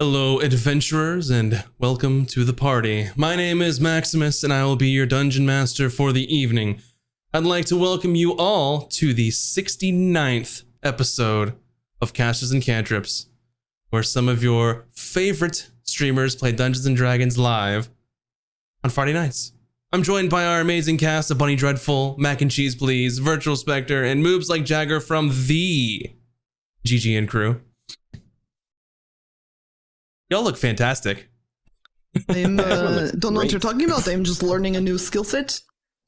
Hello, adventurers, and welcome to the party. My name is Maximus, and I will be your dungeon master for the evening. I'd like to welcome you all to the 69th episode of Casters and Cantrips, where some of your favorite streamers play Dungeons and Dragons live on Friday nights. I'm joined by our amazing cast of Bunny Dreadful, Mac and Cheese Please, Virtual Spectre, and moves like Jagger from the GGN crew. Y'all look fantastic. I don't know what you're talking about. I'm just learning a new skill set.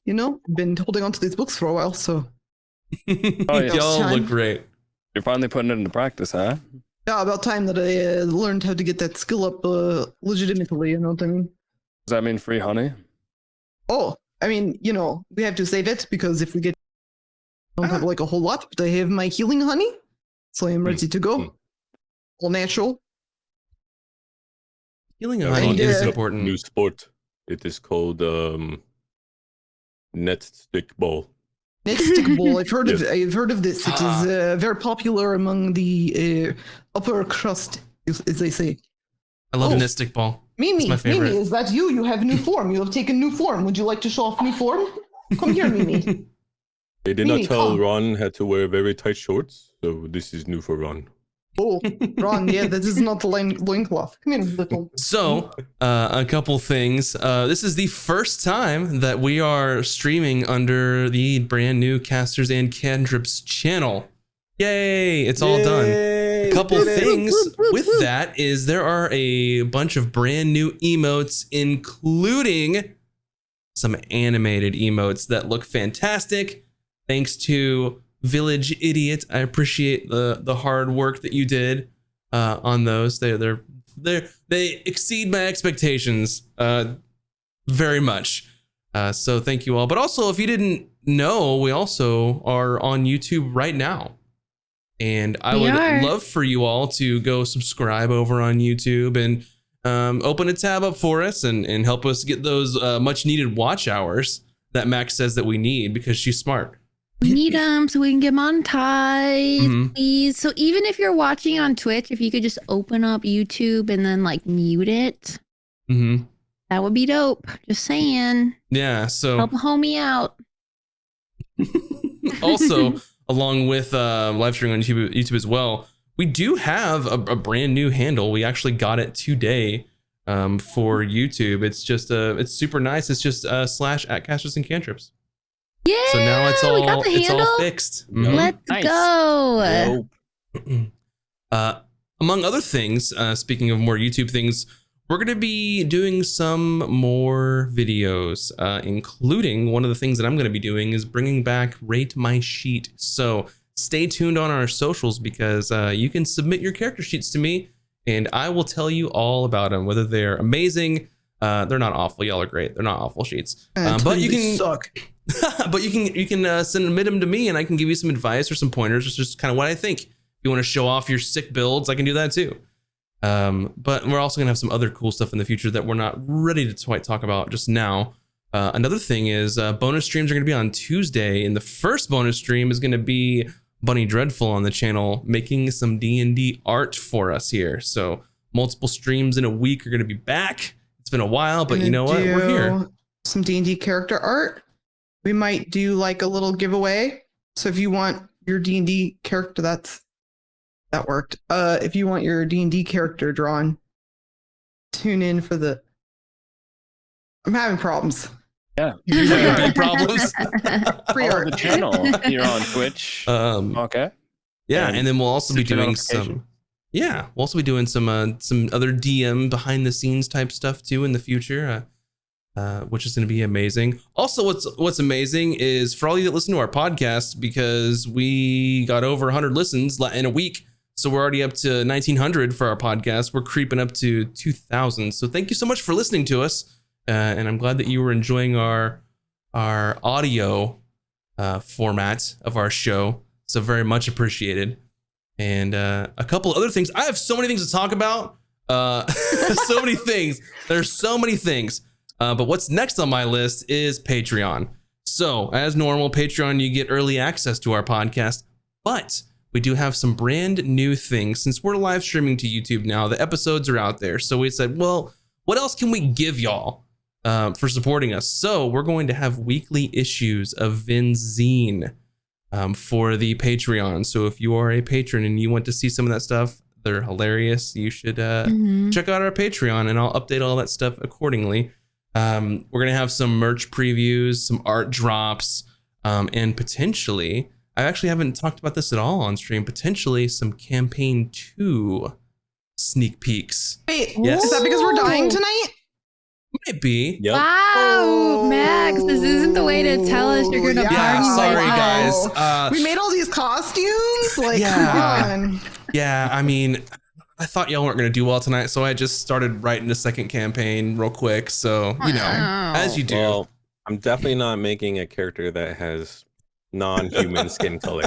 You know, been holding on to these books for a while, so. Y'all look great. You're finally putting it into practice, huh? Yeah, about time that I learned how to get that skill up legitimately, you know what I mean? Does that mean free honey? Oh, I mean, you know, we have to save it because if we get, I don't have like a whole lot, but I have my healing honey, so I'm ready to go. All natural. Healing honey is important. New sport. It is called net stick ball. Net stick ball. I've heard Yes. I've heard of this. It is very popular among the upper crust, as they say. I love net stick ball. Mimi, my favorite. Mimi, is that you? You have new form. You have taken new form. Would you like to show off new form? Come here, Mimi. They did Mimi, not tell come. Ron had to wear very tight shorts, so this is new for Ron. Oh, Ron, yeah, that is not the loincloth. Come here, little. So, a couple things. This is the first time that we are streaming under the brand new Casters and Cantrips channel. Yay! It's all done. A couple things with that is there are a bunch of brand new emotes, including some animated emotes that look fantastic. Thanks to Village Idiot. I appreciate the hard work that you did on those. They exceed my expectations very much. So thank you all. But also, if you didn't know, we also are on YouTube right now. And I would love for you all to go subscribe over on YouTube and open a tab up for us and help us get those much needed watch hours that Max says that we need because she's smart. We need them so we can get monetized, please. So even if you're watching on Twitch, if you could just open up YouTube and then like mute it, that would be dope. Just saying. Yeah. So help a homie out. Also, along with live streaming on YouTube as well, we do have a brand new handle. We actually got it today for YouTube. It's just it's super nice. It's just /@Casters and Cantrips. Yeah, so now it's all fixed. Let's go. Among other things, speaking of more YouTube things, we're going to be doing some more videos, including one of the things that I'm going to be doing is bringing back Rate My Sheet. So stay tuned on our socials because you can submit your character sheets to me and I will tell you all about them, whether they're amazing. They're not awful. Y'all are great. They're not awful sheets. But you can suck. But you can submit them to me and I can give you some advice or some pointers. It's just kind of what I think. If you want to show off your sick builds, I can do that too. But we're also gonna have some other cool stuff in the future that we're not ready to quite talk about just now. Another thing is bonus streams are gonna be on Tuesday, and the first bonus stream is gonna be Bunny Dreadful on the channel making some D&D art for us here. So multiple streams in a week are gonna be back. It's been a while, but you know what? We're here. Some D&D character art. We might do like a little giveaway. So if you want your D&D character, that worked. If you want your D&D character drawn, tune in for the. I'm having problems. Yeah, You're having big problems. Free Follow art. the channel here on Twitch. Okay. Yeah, and then we'll also be Set your doing some. Yeah, we'll also be doing some other DM behind the scenes type stuff too in the future. Which is going to be amazing. Also, what's amazing is for all you that listen to our podcast, because we got over 100 listens in a week, so we're already up to 1,900 for our podcast. We're creeping up to 2,000. So thank you so much for listening to us, and I'm glad that you were enjoying our audio format of our show. So very much appreciated. And a couple other things. I have so many things to talk about. So many things. There's so many things. But what's next on my list is Patreon. So as normal, Patreon, you get early access to our podcast, but we do have some brand new things. Since we're live streaming to YouTube now, the episodes are out there. So we said, well, what else can we give y'all for supporting us? So we're going to have weekly issues of Vin's zine for the Patreon. So if you are a patron and you want to see some of that stuff, they're hilarious. You should check out our Patreon, and I'll update all that stuff accordingly. We're going to have some merch previews, some art drops, and potentially, I actually haven't talked about this at all on stream, potentially some campaign 2 sneak peeks. Wait, Yes. is that because we're dying tonight? Might be. Yep. Wow, Max, this isn't the way to tell us you're gonna Yeah, party. Sorry, right now. guys. We made all these costumes. Like, Yeah. come on. Yeah, I mean, I thought y'all weren't going to do well tonight, so I just started writing a second campaign real quick. So, you know, as you do. Well, I'm definitely not making a character that has non-human skin color.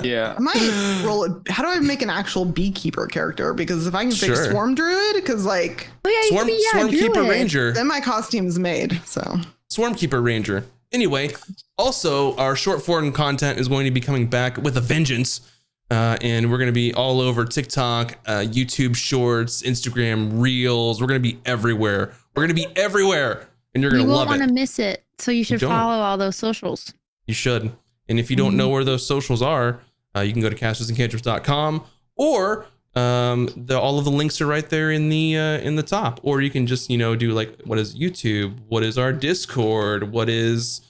Yeah. I might roll it. How do I make an actual beekeeper character? Because if I can pick Sure. Swarm Druid, because like Oh yeah, you Swarm, could be, yeah, Swarmkeeper Druid. Ranger. then my costume's made. So Swarmkeeper Ranger. Anyway, also, our short form content is going to be coming back with a vengeance. And we're going to be all over TikTok, YouTube Shorts, Instagram Reels. We're going to be everywhere. We're going to be everywhere. And you're going You to won't love want it. to miss it, so you should don't. follow all those socials. You should. And if you don't know where those socials are, you can go to castersandcantrips.com, or all of the links are right there in the top. Or you can just, do like, what is YouTube? What is our Discord? What is,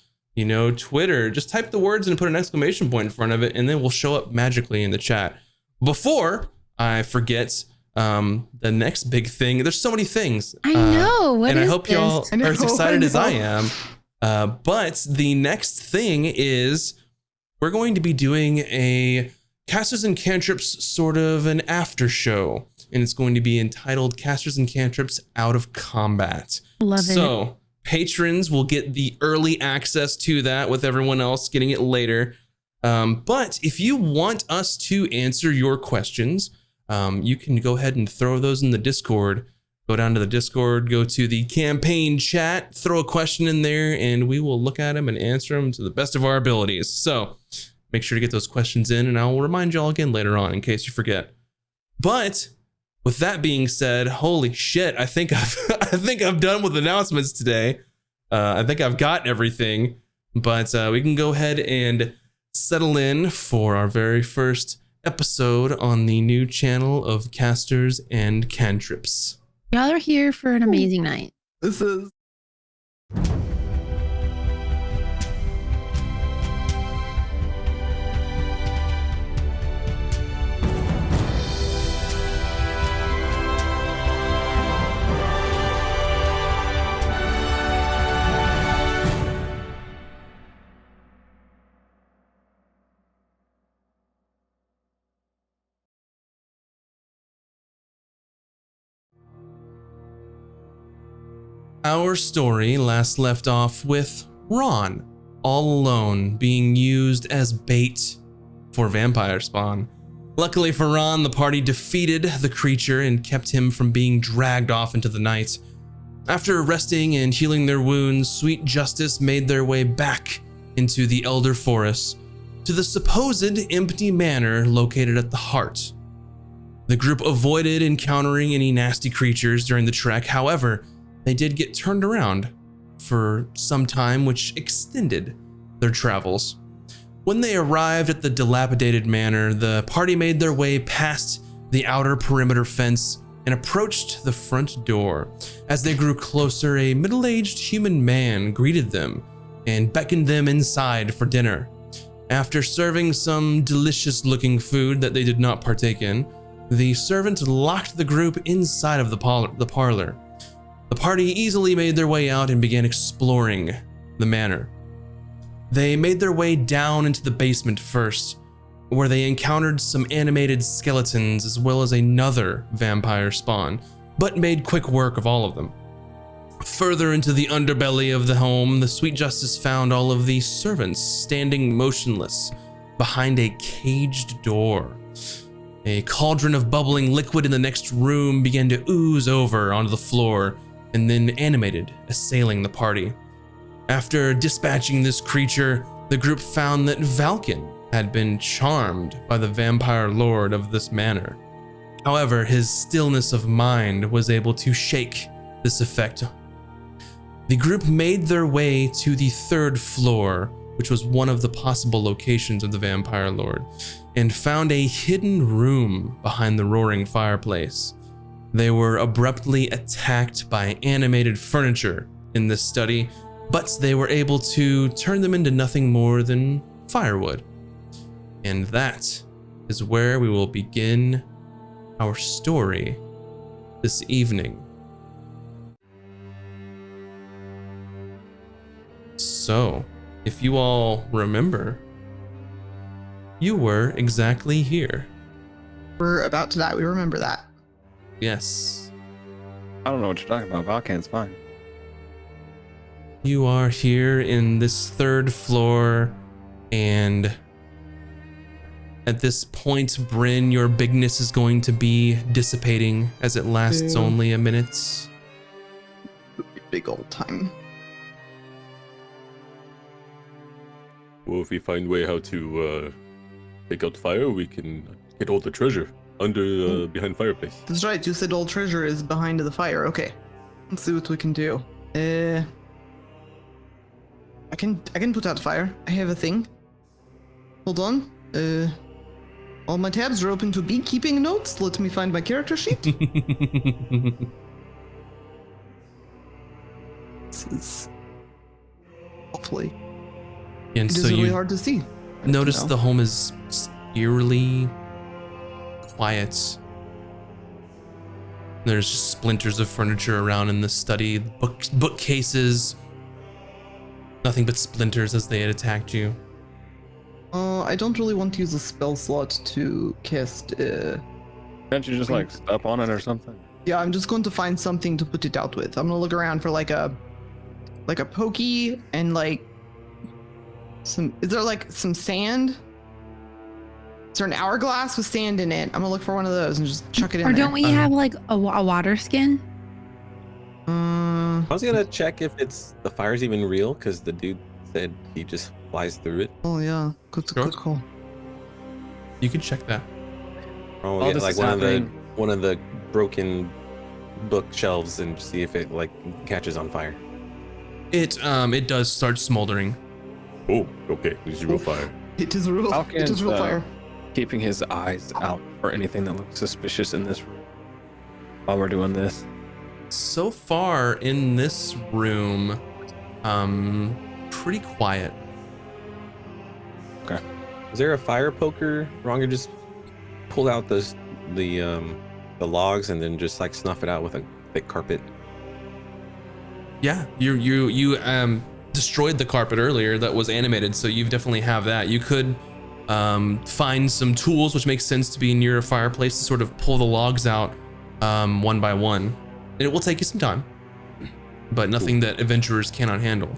Twitter? Just type the words and put an exclamation point in front of it, and then we'll show up magically in the chat. Before I forget, the next big thing, there's so many things. I know. What and is I hope this? y'all I know, are as excited I as I know. am. But the next thing is we're going to be doing a Casters and Cantrips sort of an after show, and it's going to be entitled Casters and Cantrips Out of Combat. Love it. So patrons will get the early access to that, with everyone else getting it later. But if you want us to answer your questions, you can go ahead and throw those in the Discord. Go down to the Discord, go to the campaign chat, throw a question in there, and we will look at them and answer them to the best of our abilities. So make sure to get those questions in, and I will remind y'all again later on in case you forget. But with that being said, holy shit, I think I'm done with announcements today. I think I've got everything, but we can go ahead and settle in for our very first episode on the new channel of Casters and Cantrips. Y'all are here for an amazing night. this is Our story last left off with Ron, all alone, being used as bait for vampire spawn. Luckily for Ron, the party defeated the creature and kept him from being dragged off into the night. After resting and healing their wounds, Sweet Justice made their way back into the Elder Forest to the supposed empty manor located at the heart. The group avoided encountering any nasty creatures during the trek. However, they did get turned around for some time, which extended their travels. When they arrived at the dilapidated manor, the party made their way past the outer perimeter fence and approached the front door. As they grew closer, a middle-aged human man greeted them and beckoned them inside for dinner. After serving some delicious-looking food that they did not partake in, the servant locked the group inside of the parlor. The party easily made their way out and began exploring the manor. They made their way down into the basement first, where they encountered some animated skeletons as well as another vampire spawn, but made quick work of all of them. Further into the underbelly of the home, the Sweet Justice found all of the servants standing motionless behind a caged door. A cauldron of bubbling liquid in the next room began to ooze over onto the floor, and then animated, assailing the party. After dispatching this creature, the group found that Valken had been charmed by the vampire lord of this manor. However, his stillness of mind was able to shake this effect. The group made their way to the 3rd floor, which was one of the possible locations of the vampire lord, and found a hidden room behind the roaring fireplace. They were abruptly attacked by animated furniture in this study, but they were able to turn them into nothing more than firewood. And that is where we will begin our story this evening. So, if you all remember, you were exactly here. We're about to die. We remember that. Yes. I don't know what you're talking about. Valkan's fine. You are here in this 3rd floor, and at this point, Bryn, your bigness is going to be dissipating as it lasts only a minute. Big old time. Well, if we find a way how to take out fire, we can get all the treasure under behind fireplace. That's right. You said all treasure is behind the fire. Okay. Let's see what we can do. I can put out fire. I have a thing. Hold on. All my tabs are open to beekeeping notes. Let me find my character sheet. This is hopefully. And It so is really you hard to see. notice No. the home is eerily quiet. There's just splinters of furniture around in the study, bookcases, nothing but splinters as they had attacked you. I don't really want to use a spell slot to cast. Can't you just like step on it or something? Yeah, I'm just going to find something to put it out with. I'm gonna look around for like a pokey and like some. Is there like some sand? Is there an hourglass with sand in it? I'm gonna look for one of those and just chuck it in Or there. don't we have like a water skin? I was gonna check if the fire's even real, because the dude said he just flies through it. Oh yeah, good Sure. call. You can check that. Or All get this like is one of the broken bookshelves and see if it like catches on fire. It does start smoldering. Oh, okay. This is real fire. It is real. It is real fire. Keeping his eyes out for anything that looks suspicious in this room while we're doing this. So far in this room, pretty quiet. Is there a fire poker? Ronger just pull out the logs and then just like snuff it out with a thick carpet. Yeah, you destroyed the carpet earlier that was animated, so you definitely have that. You could find some tools, which makes sense to be near a fireplace, to sort of pull the logs out one by one. And it will take you some time, but nothing that adventurers cannot handle.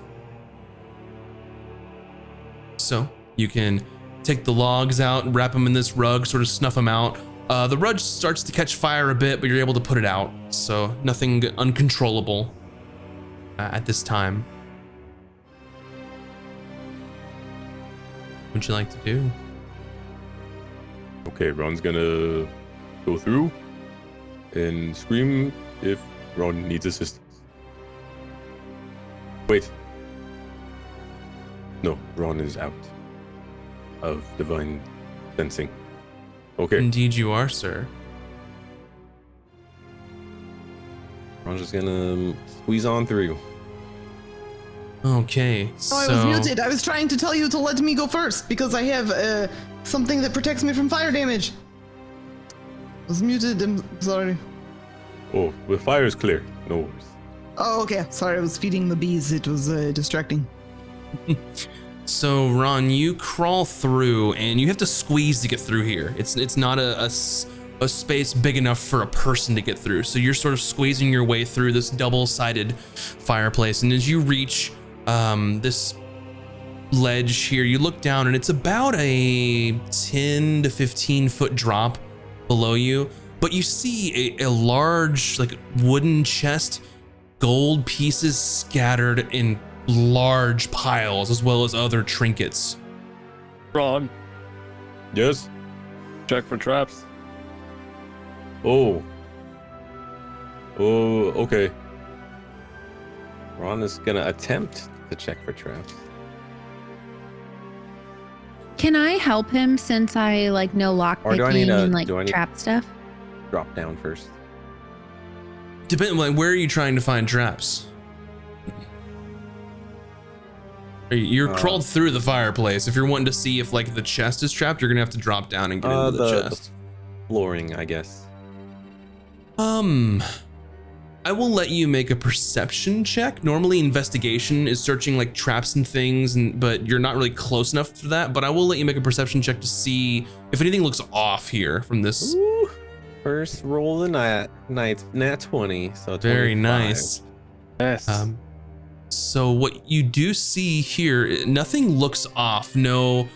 So you can take the logs out, wrap them in this rug, sort of snuff them out. The rug starts to catch fire a bit, but you're able to put it out. So nothing uncontrollable at this time. What would you like to do? Okay, Ron's gonna go through and scream if Ron needs assistance. Wait. No, Ron is out of divine sensing. Okay. Indeed you are, sir. Ron's just gonna squeeze on through. Okay, Oh, I was muted. I was trying to tell you to let me go first because I have something that protects me from fire damage. I was muted. I'm sorry. Oh, the fire is clear. No worries. Oh, okay. Sorry, I was feeding the bees. It was distracting. So Ron, you crawl through and you have to squeeze to get through here. It's not a space big enough for a person to get through. So you're sort of squeezing your way through this double-sided fireplace. And as you reach this ledge here, you look down and it's about a 10 to 15 foot drop below you. But you see a large like wooden chest, gold pieces scattered in large piles, as well as other trinkets. Ron, Yes. Check for traps. Oh. Oh, okay. Ron is gonna attempt to check for traps. Can I help him since I like know Or do I need lockpicking a- and like do I need- trap stuff? Drop down first. Like, where are you trying to find traps? You're crawled through the fireplace. If you're wanting to see if like the chest is trapped, you're gonna have to drop down and get into the chest. Flooring, I guess. I will let you make a perception check. Normally investigation is searching like traps and things, but you're not really close enough for that. But I will let you make a perception check to see if anything looks off here from this. Ooh, first roll of the night, nat 20. So 25. Very nice. Yes. So what you do see here, nothing looks off. No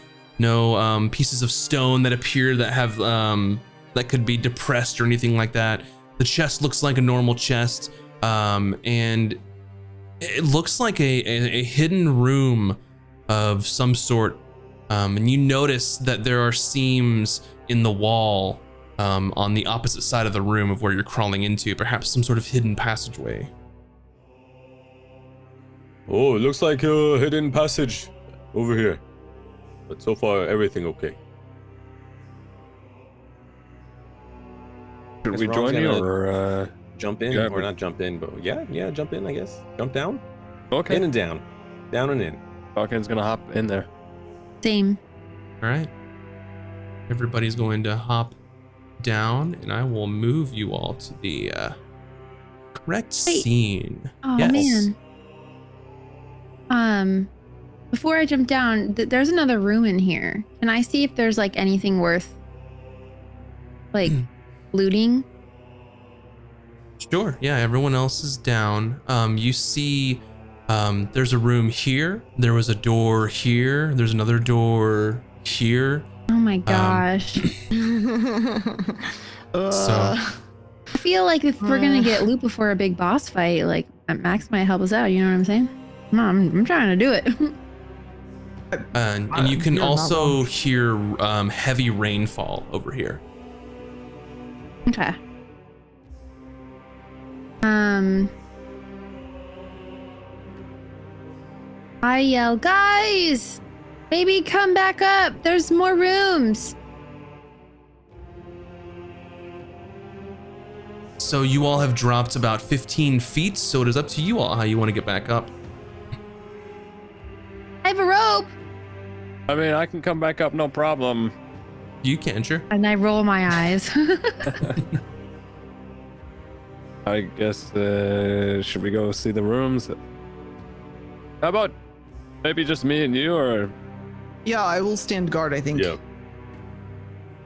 pieces of stone that appear that have that could be depressed or anything like that. The chest looks like a normal chest, and it looks like a hidden room of some sort. And you notice that there are seams in the wall on the opposite side of the room of where you're crawling into, perhaps some sort of hidden passageway. Oh, it looks like a hidden passage over here. But so far, everything okay. Should Guess we Ron's join you gonna or jump in? Yeah, Or not jump in, but yeah, jump in, I guess. Jump down? okay? In and down. Down and in. Falcon's gonna hop in there. Same. All right. Everybody's going to hop down, and I will move you all to the correct Wait. scene. Oh Yes. man. Before I jump down, there's another room in here. Can I see if there's like anything worth like looting? Sure. Yeah, everyone else is down. You see there's a room here. There was a door here. There's another door here. Oh my gosh. So I feel like if we're gonna get loot before a big boss fight, like Max might help us out, you know what I'm saying? Come on, I'm trying to do it. and you can You're not also wrong. hear heavy rainfall over here. Okay. I yell, guys, maybe come back up. There's more rooms. So you all have dropped about 15 feet, so it is up to you all how you want to get back up. I have a rope. I mean, I can come back up, no problem. You can, sure. And I roll my eyes. I guess, should we go see the rooms? How about maybe just me and you, or? Yeah, I will stand guard, I think. Yeah.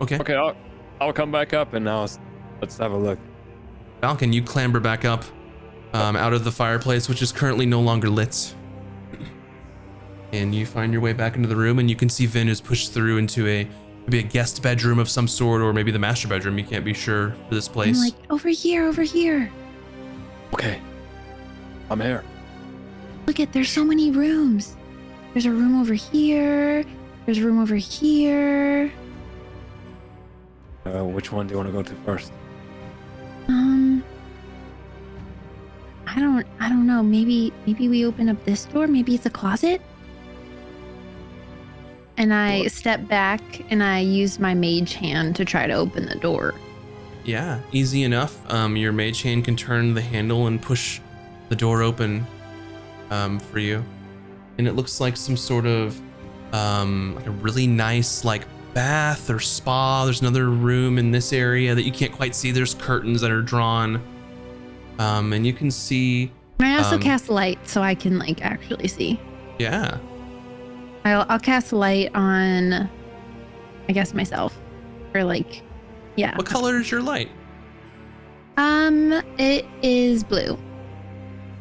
Okay. Okay, I'll come back up and now let's have a look. Falcon, you clamber back up out of the fireplace, which is currently no longer lit. And you find your way back into the room, and you can see Vin is pushed through into maybe a guest bedroom of some sort, or maybe the master bedroom. You can't be sure for this I'm place. like, over here, over here. Okay, I'm here. Look at, there's so many rooms. There's a room over here. There's a room over here. Which one do you want to go to first? I don't know. Maybe we open up this door. Maybe it's a closet. And I step back and I use my mage hand to try to open the door. Yeah, easy enough. Your mage hand can turn the handle and push the door open for you. And it looks like some sort of like a really nice like bath or spa. There's another room in this area that you can't quite see. There's curtains that are drawn. And you can see. And I also cast light so I can like actually see. Yeah. I'll cast light on, I guess, myself. Or like, yeah. What color is your light? It is blue.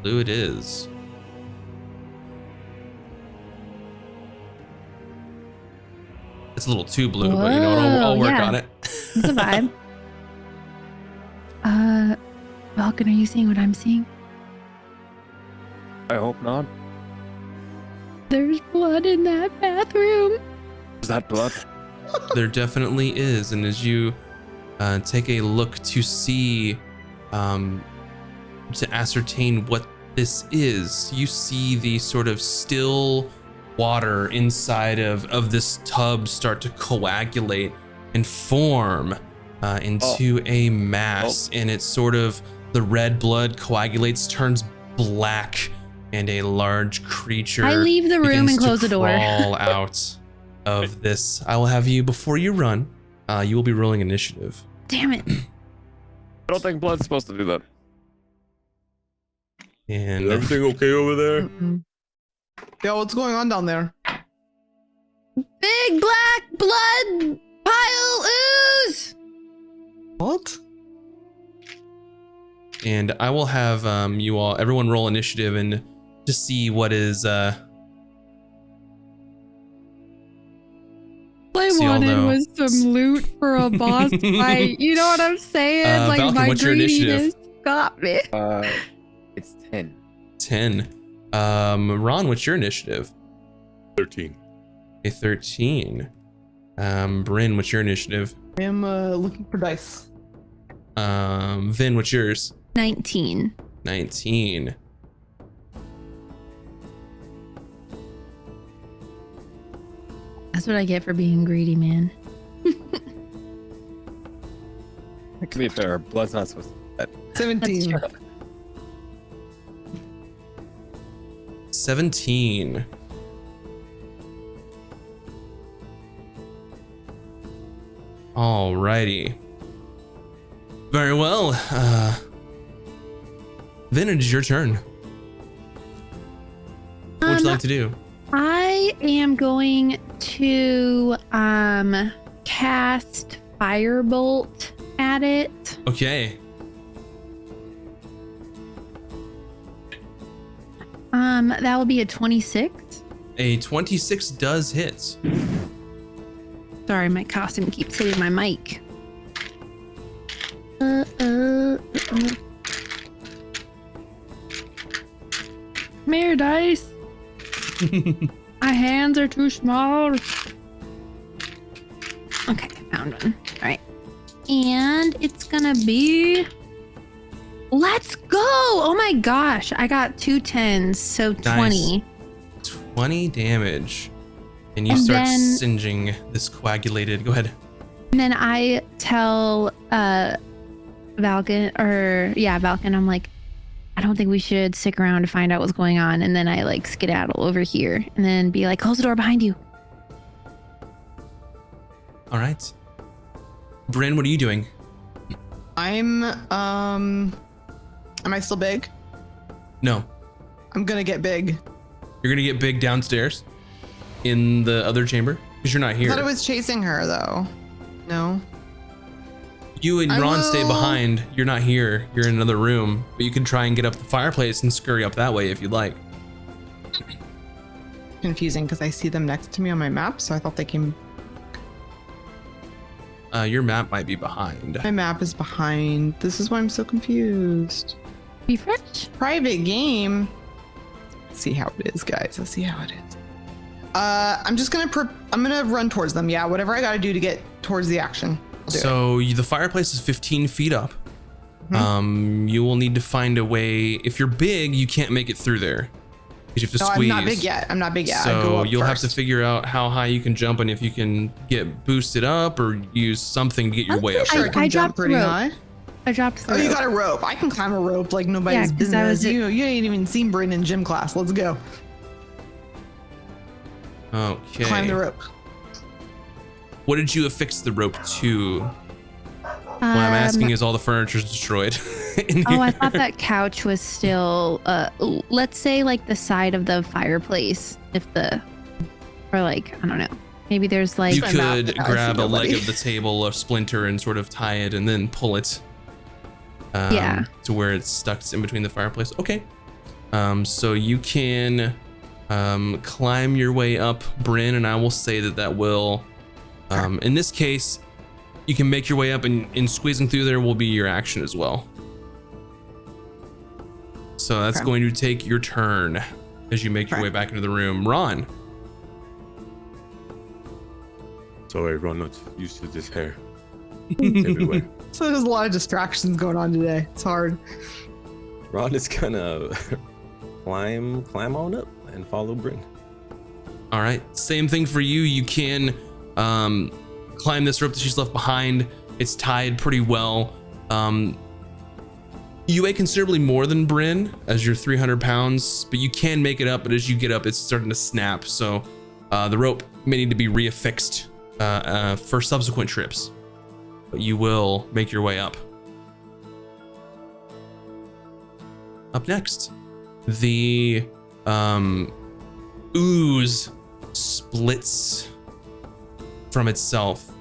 Blue it is. It's a little too blue, but you know what? I'll work yeah. on it. It's a vibe. Falcon, are you seeing what I'm seeing? I hope not. There's blood in that bathroom. Is that blood? There definitely is. And as you take a look to see, to ascertain what this is, you see the sort of still water inside of this tub start to coagulate and form into a mass. And it's sort of, the red blood coagulates, turns black, and a large creature I leave the room and close the door. Crawl out of this. I will have you, before you run, you will be rolling initiative. Damn it. I don't think blood's supposed to do that. And Is everything okay over there? Yo, what's going on down there? Big black blood pile ooze. What? And I will have you all, everyone roll initiative and to see what is All I See, wanted although- was some loot for a boss fight. You know what I'm saying? Like Falcon, my what's your greediness initiative? got me. It's 10. 10. Ron, what's your initiative? 13. A 13. Bryn, what's your initiative? I am looking for dice. Vin, what's yours? 19. 19. That's what I get for being greedy, man. To be fair, blood's not supposed to do that. 17. That's true. 17. Alrighty. Very well. Vin, it is your turn. What would you like to do? I am going to cast Firebolt at it. Okay. That will be a 26. A 26 does hit. Sorry, my costume keeps hitting my mic. Come here, dice. My hands are too small. Okay, found one. All right. And it's gonna be... Let's go! Oh my gosh, I got 2 10s, so 20. 20 damage. And you And start then- singeing this coagulated. Go ahead. And then I tell Valken, I'm like, I don't think we should stick around to find out what's going on. And then I like skedaddle over here and then be like, close the door behind you. All right. Bryn, what are you doing? I'm am I still big? No. I'm gonna get big. You're gonna get big downstairs in the other chamber because you're not I here. thought I was chasing her though. No. You and I Ron stay will- behind. You're not here. You're in another room, but you can try and get up the fireplace and scurry up that way if you'd like. Confusing because I see them next to me on my map, so I thought they came. Your map might be behind. My map is behind. This is why I'm so confused. Refresh? Private game. Let's see how it is, guys. Let's see how it is. I'm just gonna I'm gonna run towards them. Yeah, whatever I gotta do to get towards the action. I'll do it. So the fireplace is 15 feet up. Mm-hmm. You will need to find a way. If you're big, you can't make it through there because you have to No, squeeze. I'm not big yet. I'm not big yet. I go So up you'll have to first. figure out how high you can jump and if you can get boosted up or use something to get your I'm way up pretty Sure, I there. can I jump dropped pretty rope. high. I dropped Oh, through. you got a rope. I can climb a rope like nobody's 'cause that was business. it. You ain't even seen Bryn in gym class. Let's go. Okay. Climb the rope. What did you affix the rope to? What I'm asking is all the furniture's destroyed. in Oh, I here. thought that couch was still, let's say like the side of the fireplace. Or like, I don't know. Maybe there's like, You my map, could I see grab a leg nobody. of the table, a splinter, and sort of tie it and then pull it. Yeah. To where it's stuck in between the fireplace. Okay. So you can climb your way up, Bryn, and I will say that will, in this case, you can make your way up and squeezing through there will be your action as well. So that's Okay. going to take your turn as you make your Okay. way back into the room. Ron. Sorry, Ron, not used to this hair. Everywhere. So there's a lot of distractions going on today. It's hard. Ron is gonna climb on up and follow Bryn. All right, same thing for you. You can climb this rope that she's left behind. It's tied pretty well. You weigh considerably more than Bryn, as you're 300 pounds, but you can make it up. But as you get up, it's starting to snap. So the rope may need to be reaffixed for subsequent trips. But you will make your way up. Up next, the ooze splits from itself.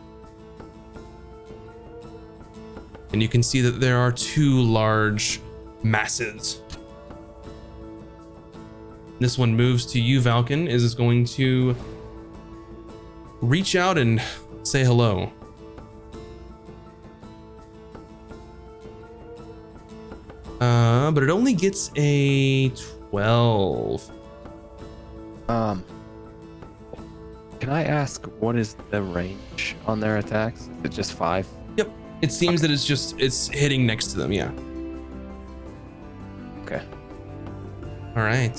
And you can see that there are two large masses. This one moves to you, Valken, is going to reach out and say hello. But it only gets a 12. Can I ask what is the range on their attacks? Is it just 5? Yep. It seems that it's hitting next to them, yeah. Okay. All right.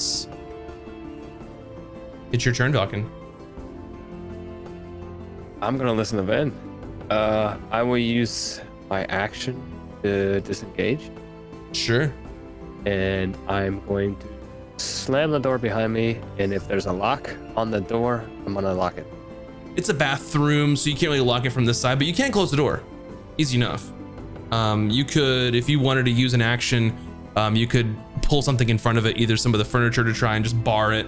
It's your turn, Valken. I'm gonna listen to Ben. I will use my action to disengage, Sure. and I'm going to slam the door behind me, and if there's a lock on the door, I'm gonna lock it. It's a bathroom, so you can't really lock it from this side, but you can close the door. Easy enough. You could, if you wanted to use an action, you could pull something in front of it, either some of the furniture to try and just bar it.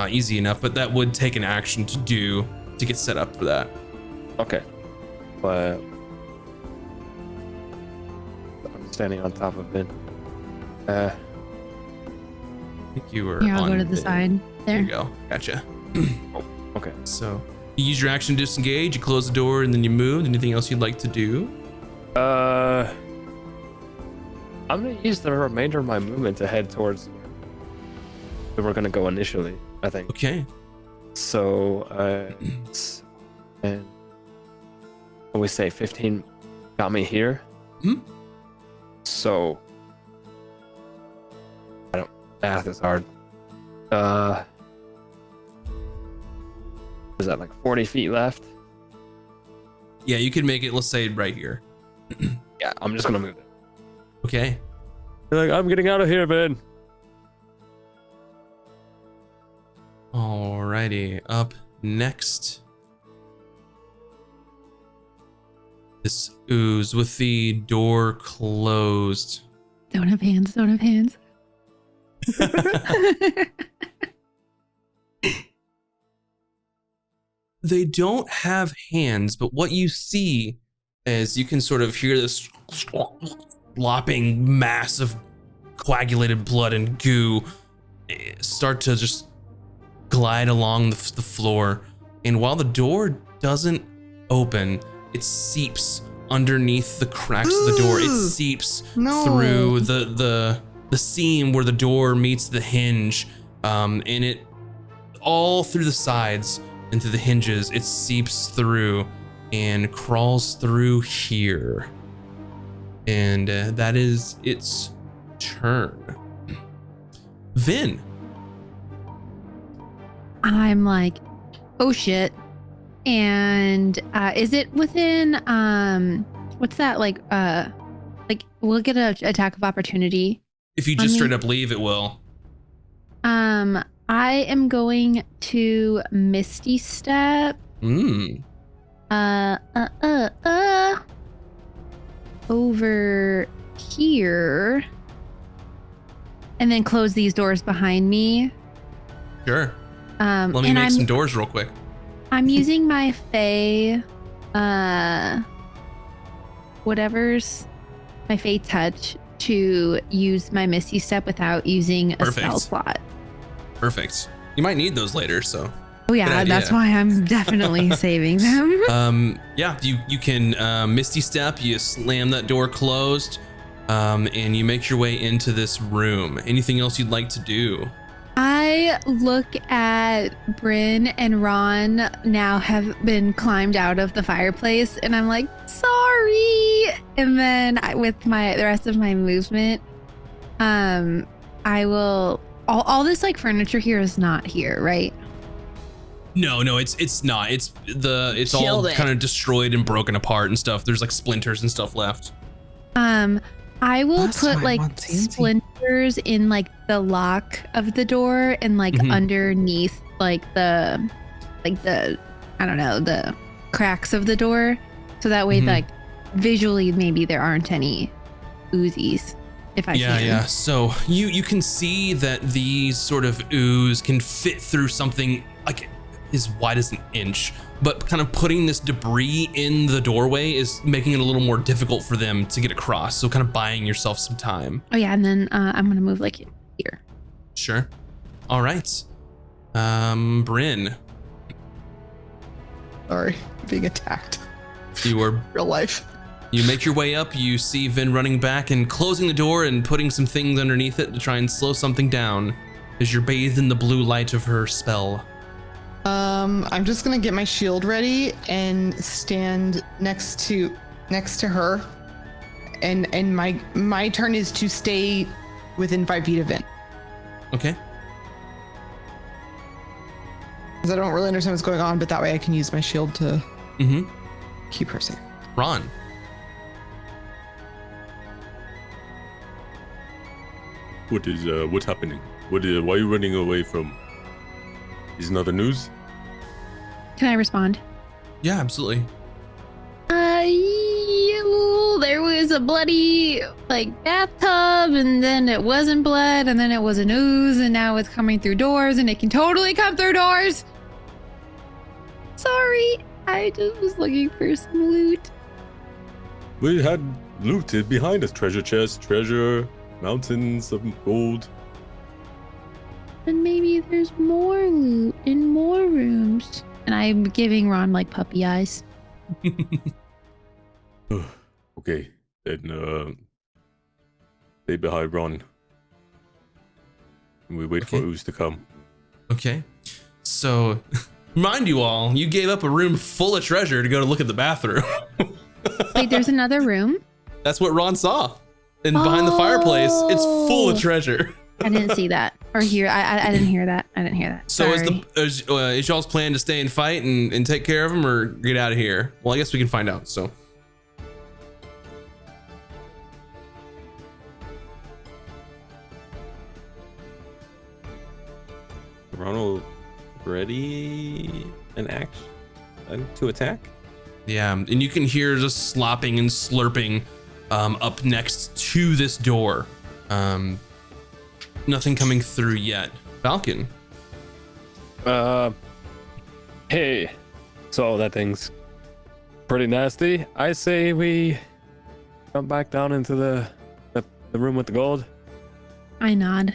Easy enough, but that would take an action to do to get set up for that. Okay. But I'm standing on top of Ben. I think you were Here, I'll on go to the Ben. side. There There. you go. Gotcha. Okay. So you use your action to disengage, you close the door, and then you move. Anything else you'd like to do? I'm gonna use the remainder of my movement to head towards where we're gonna go initially, I think. Okay. So, and what we say 15 got me here. Mhm. So, math is hard. Is that like 40 feet left? Yeah, you could make it, let's say, right here. Yeah, I'm just gonna move it. Okay. You're like, I'm getting out of here, Ben. Alrighty. Up next. This ooze with the door closed. Don't have hands. Don't have hands. They don't have hands, but what you see is you can sort of hear this lopping mass of coagulated blood and goo start to just glide along the floor. And while the door doesn't open, it seeps underneath the cracks of the door. It Ooh, seeps no. through the seam where the door meets the hinge, and it all through the sides and through the hinges. It seeps through and crawls through here, and that is its turn. Vin. I'm like, oh shit. And is it within what's that like we'll get an attack of opportunity. If you just straight up leave, it will. I am going to Misty Step. Over here. And then close these doors behind me. Sure. Let me make some doors real quick. I'm using my Fey, whatever's my Fey touch to use my Misty Step without using a spell slot. Perfect. You might need those later, so. Oh yeah, that's why I'm definitely saving them. Yeah, you can Misty Step, you slam that door closed, and you make your way into this room. Anything else you'd like to do? I I look at Bryn and Ron now have been climbed out of the fireplace, and I'm like, sorry. And then with the rest of my movement, I will. All this like furniture here is not here, right? No, it's not. It's all kind of destroyed and broken apart and stuff. There's like splinters and stuff left. I will Last put time like on TNT. splinters in like the lock of the door and like underneath like the I don't know, the cracks of the door, so that way like visually maybe there aren't any oozies. If I can. Yeah. So you can see that these sort of ooze can fit through something like as wide as an inch, but kind of putting this debris in the doorway is making it a little more difficult for them to get across. So kind of buying yourself some time. Oh yeah, and then I'm gonna move like here. Sure. All right. Bryn, Sorry, being attacked. you are Real life. You make your way up, you see Vin running back and closing the door and putting some things underneath it to try and slow something down as you're bathed in the blue light of her spell. I'm just gonna get my shield ready and stand next to her, and my turn is to stay within 5 feet of Vin. Okay. Because I don't really understand what's going on, but that way I can use my shield to keep her safe. Ron. What's happening? Why are you running away from? Is another news? Can I respond? Yeah, absolutely. There was a bloody like bathtub, and then it wasn't blood, and then it was an ooze, and now it's coming through doors, and it can totally come through doors. Sorry, I just was looking for some loot. We had looted behind us. Treasure chest, treasure, mountains of gold. And maybe there's more loot in more rooms. And I'm giving Ron like puppy eyes. Okay, then stay behind Ron. And we wait for ooze to come. Okay. So, remind you all, you gave up a room full of treasure to go to look at the bathroom. Wait, there's another room? That's what Ron saw. And behind the fireplace, it's full of treasure. I didn't see that or hear. I didn't hear that. I didn't hear that. So Sorry. is y'all's plan to stay and fight and take care of him, or get out of here? Well, I guess we can find out. So. Ronald, ready an action to attack? Yeah, and you can hear just slopping and slurping up next to this door. Nothing coming through yet. Falcon. Hey, so that thing's pretty nasty. I say we come back down into the room with the gold. I nod.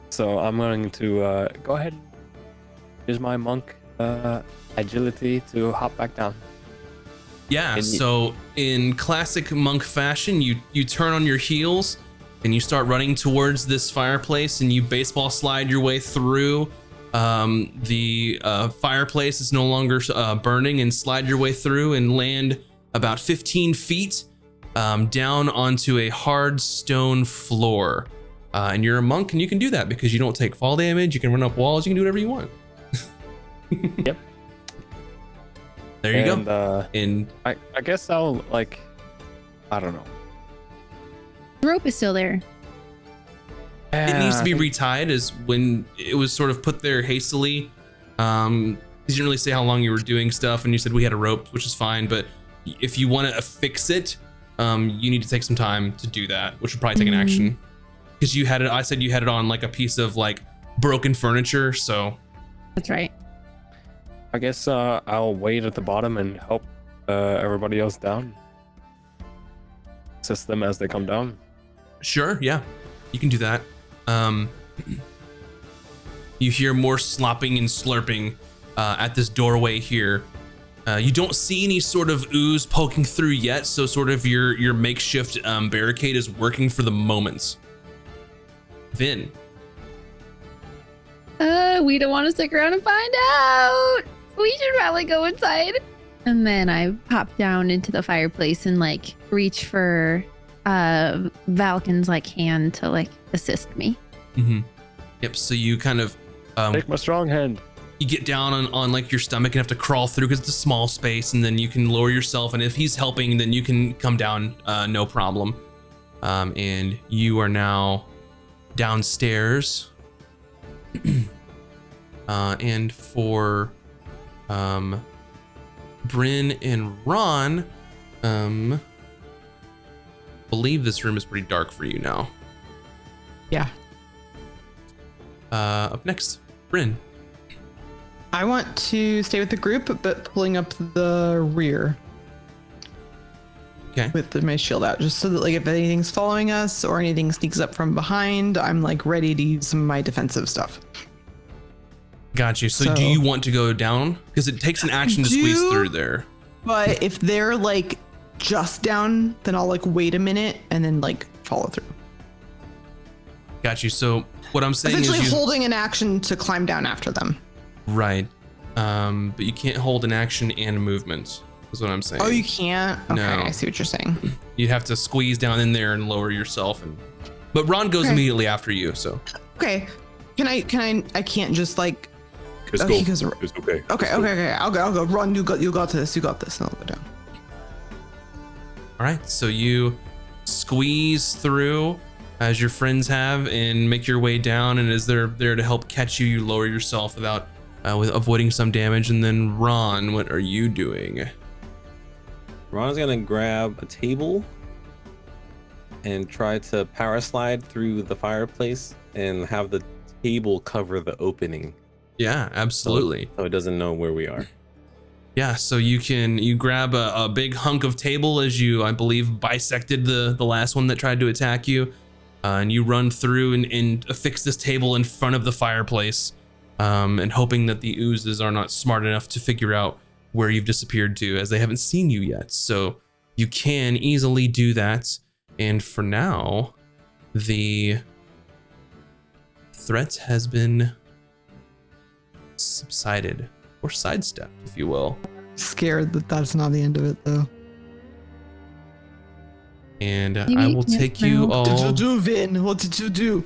So I'm going to go ahead and use my monk agility to hop back down. Yeah, so in classic monk fashion, you turn on your heels and you start running towards this fireplace, and you baseball slide your way through. The fireplace is no longer burning, and slide your way through and land about 15 feet down onto a hard stone floor. And you're a monk, and you can do that because you don't take fall damage. You can run up walls. You can do whatever you want. Yep. There you go. And I guess I'll I don't know. The rope is still there. it needs to be retied, as when it was sort of put there hastily. You didn't really say how long you were doing stuff, and you said we had a rope, which is fine. But if you want to affix it, you need to take some time to do that, which would probably take an action. Because you had it, I said you had it on like a piece of like broken furniture, so. That's right. I guess I'll wait at the bottom and help everybody else down. Assist them as they come down. Sure, yeah, you can do that. You hear more slopping and slurping at this doorway here. You don't see any sort of ooze poking through yet, so sort of your makeshift barricade is working for the moment. Vin. We don't want to stick around and find out. We should probably go inside. And then I pop down into the fireplace and like reach for Valken's like hand to like assist me. Mm-hmm. Yep. So you kind of Take my strong hand. you get down on like your stomach and have to crawl through because it's a small space, and then you can lower yourself. And if he's helping, then you can come down, no problem. And you are now downstairs. And for Bryn and Ron, believe this room is pretty dark for you now. Yeah. Up next, Bryn. I want to stay with the group, but pulling up the rear. Okay. With my shield out, just so that like if anything's following us or anything sneaks up from behind, I'm like ready to use some of my defensive stuff. Got you. So do you want to go down? Because it takes an action to squeeze through there. But if they're like just down, then I'll like wait a minute and then like follow through. Got you. So what I'm saying Essentially is holding an action to climb down after them. Right. But you can't hold an action and a movement, is what I'm saying. Oh, you can't? Okay, No. I see what you're saying. You'd have to squeeze down in there and lower yourself. But Ron goes immediately after you, so. Okay. I can't just like. Just Okay, go. because- It's okay. Okay. I'll go. Ron, you got this. And I'll go down. All right. So you squeeze through as your friends have and make your way down. And as they're there to help catch you, you lower yourself without with avoiding some damage. And then Ron, what are you doing? Ron's gonna grab a table and try to power slide through the fireplace and have the table cover the opening Yeah, absolutely. so it doesn't know where we are. Yeah, so you grab a big hunk of table as you, I believe, bisected the last one that tried to attack you, and you run through and affix this table in front of the fireplace, and hoping that the oozes are not smart enough to figure out where you've disappeared to, as they haven't seen you yet. So you can easily do that, and for now, the threat has been subsided. Or sidestepped, if you will. Scared that that's not the end of it, though. And Maybe I will you take can't you know. all. What did you do, Vin? What did you do?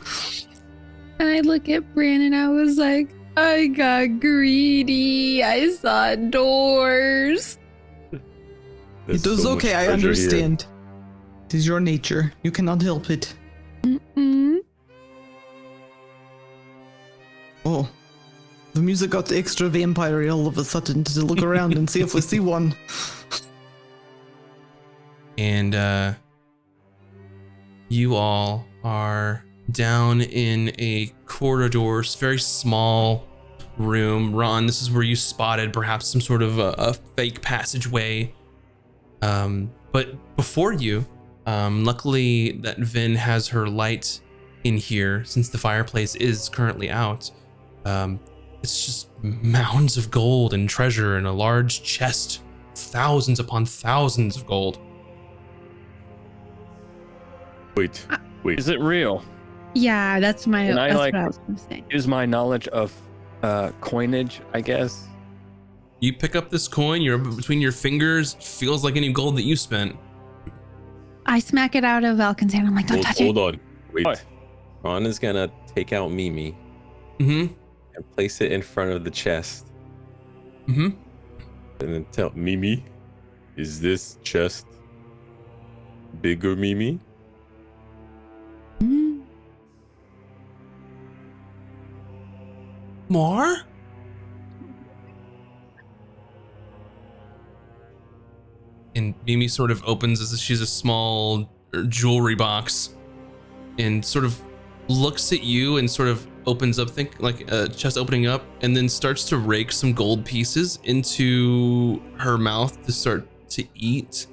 And I look at Brandon, I was like, I got greedy. I saw doors. There's It is so much okay, I treasure here. understand. It is your nature. You cannot help it. Mm-mm. Oh. The music got extra vampire all of a sudden to look around and see if we see one. And you all are down in a corridor, very small room. Ron, this is where you spotted perhaps some sort of a fake passageway. But before you, luckily that Vin has her light in here since the fireplace is currently out. It's just mounds of gold and treasure and a large chest, thousands upon thousands of gold. Wait. Is it real? Yeah, that's And I, that's like- what I was gonna say. Use my knowledge of coinage, I guess. You pick up this coin, you're between your fingers, feels like any gold that you spent. I smack it out of Valken's hand. I'm like, don't touch Hold it. on. Wait. Oi. Ron is gonna take out Mimi Mm-hmm. and place it in front of the chest. Mm-hmm. And then tell Mimi, is this chest bigger, Mimi? Mm. More? And Mimi sort of opens as if she's a small jewelry box and sort of looks at you and sort of opens up, think like a chest opening up, and then starts to rake some gold pieces into her mouth to start to eat.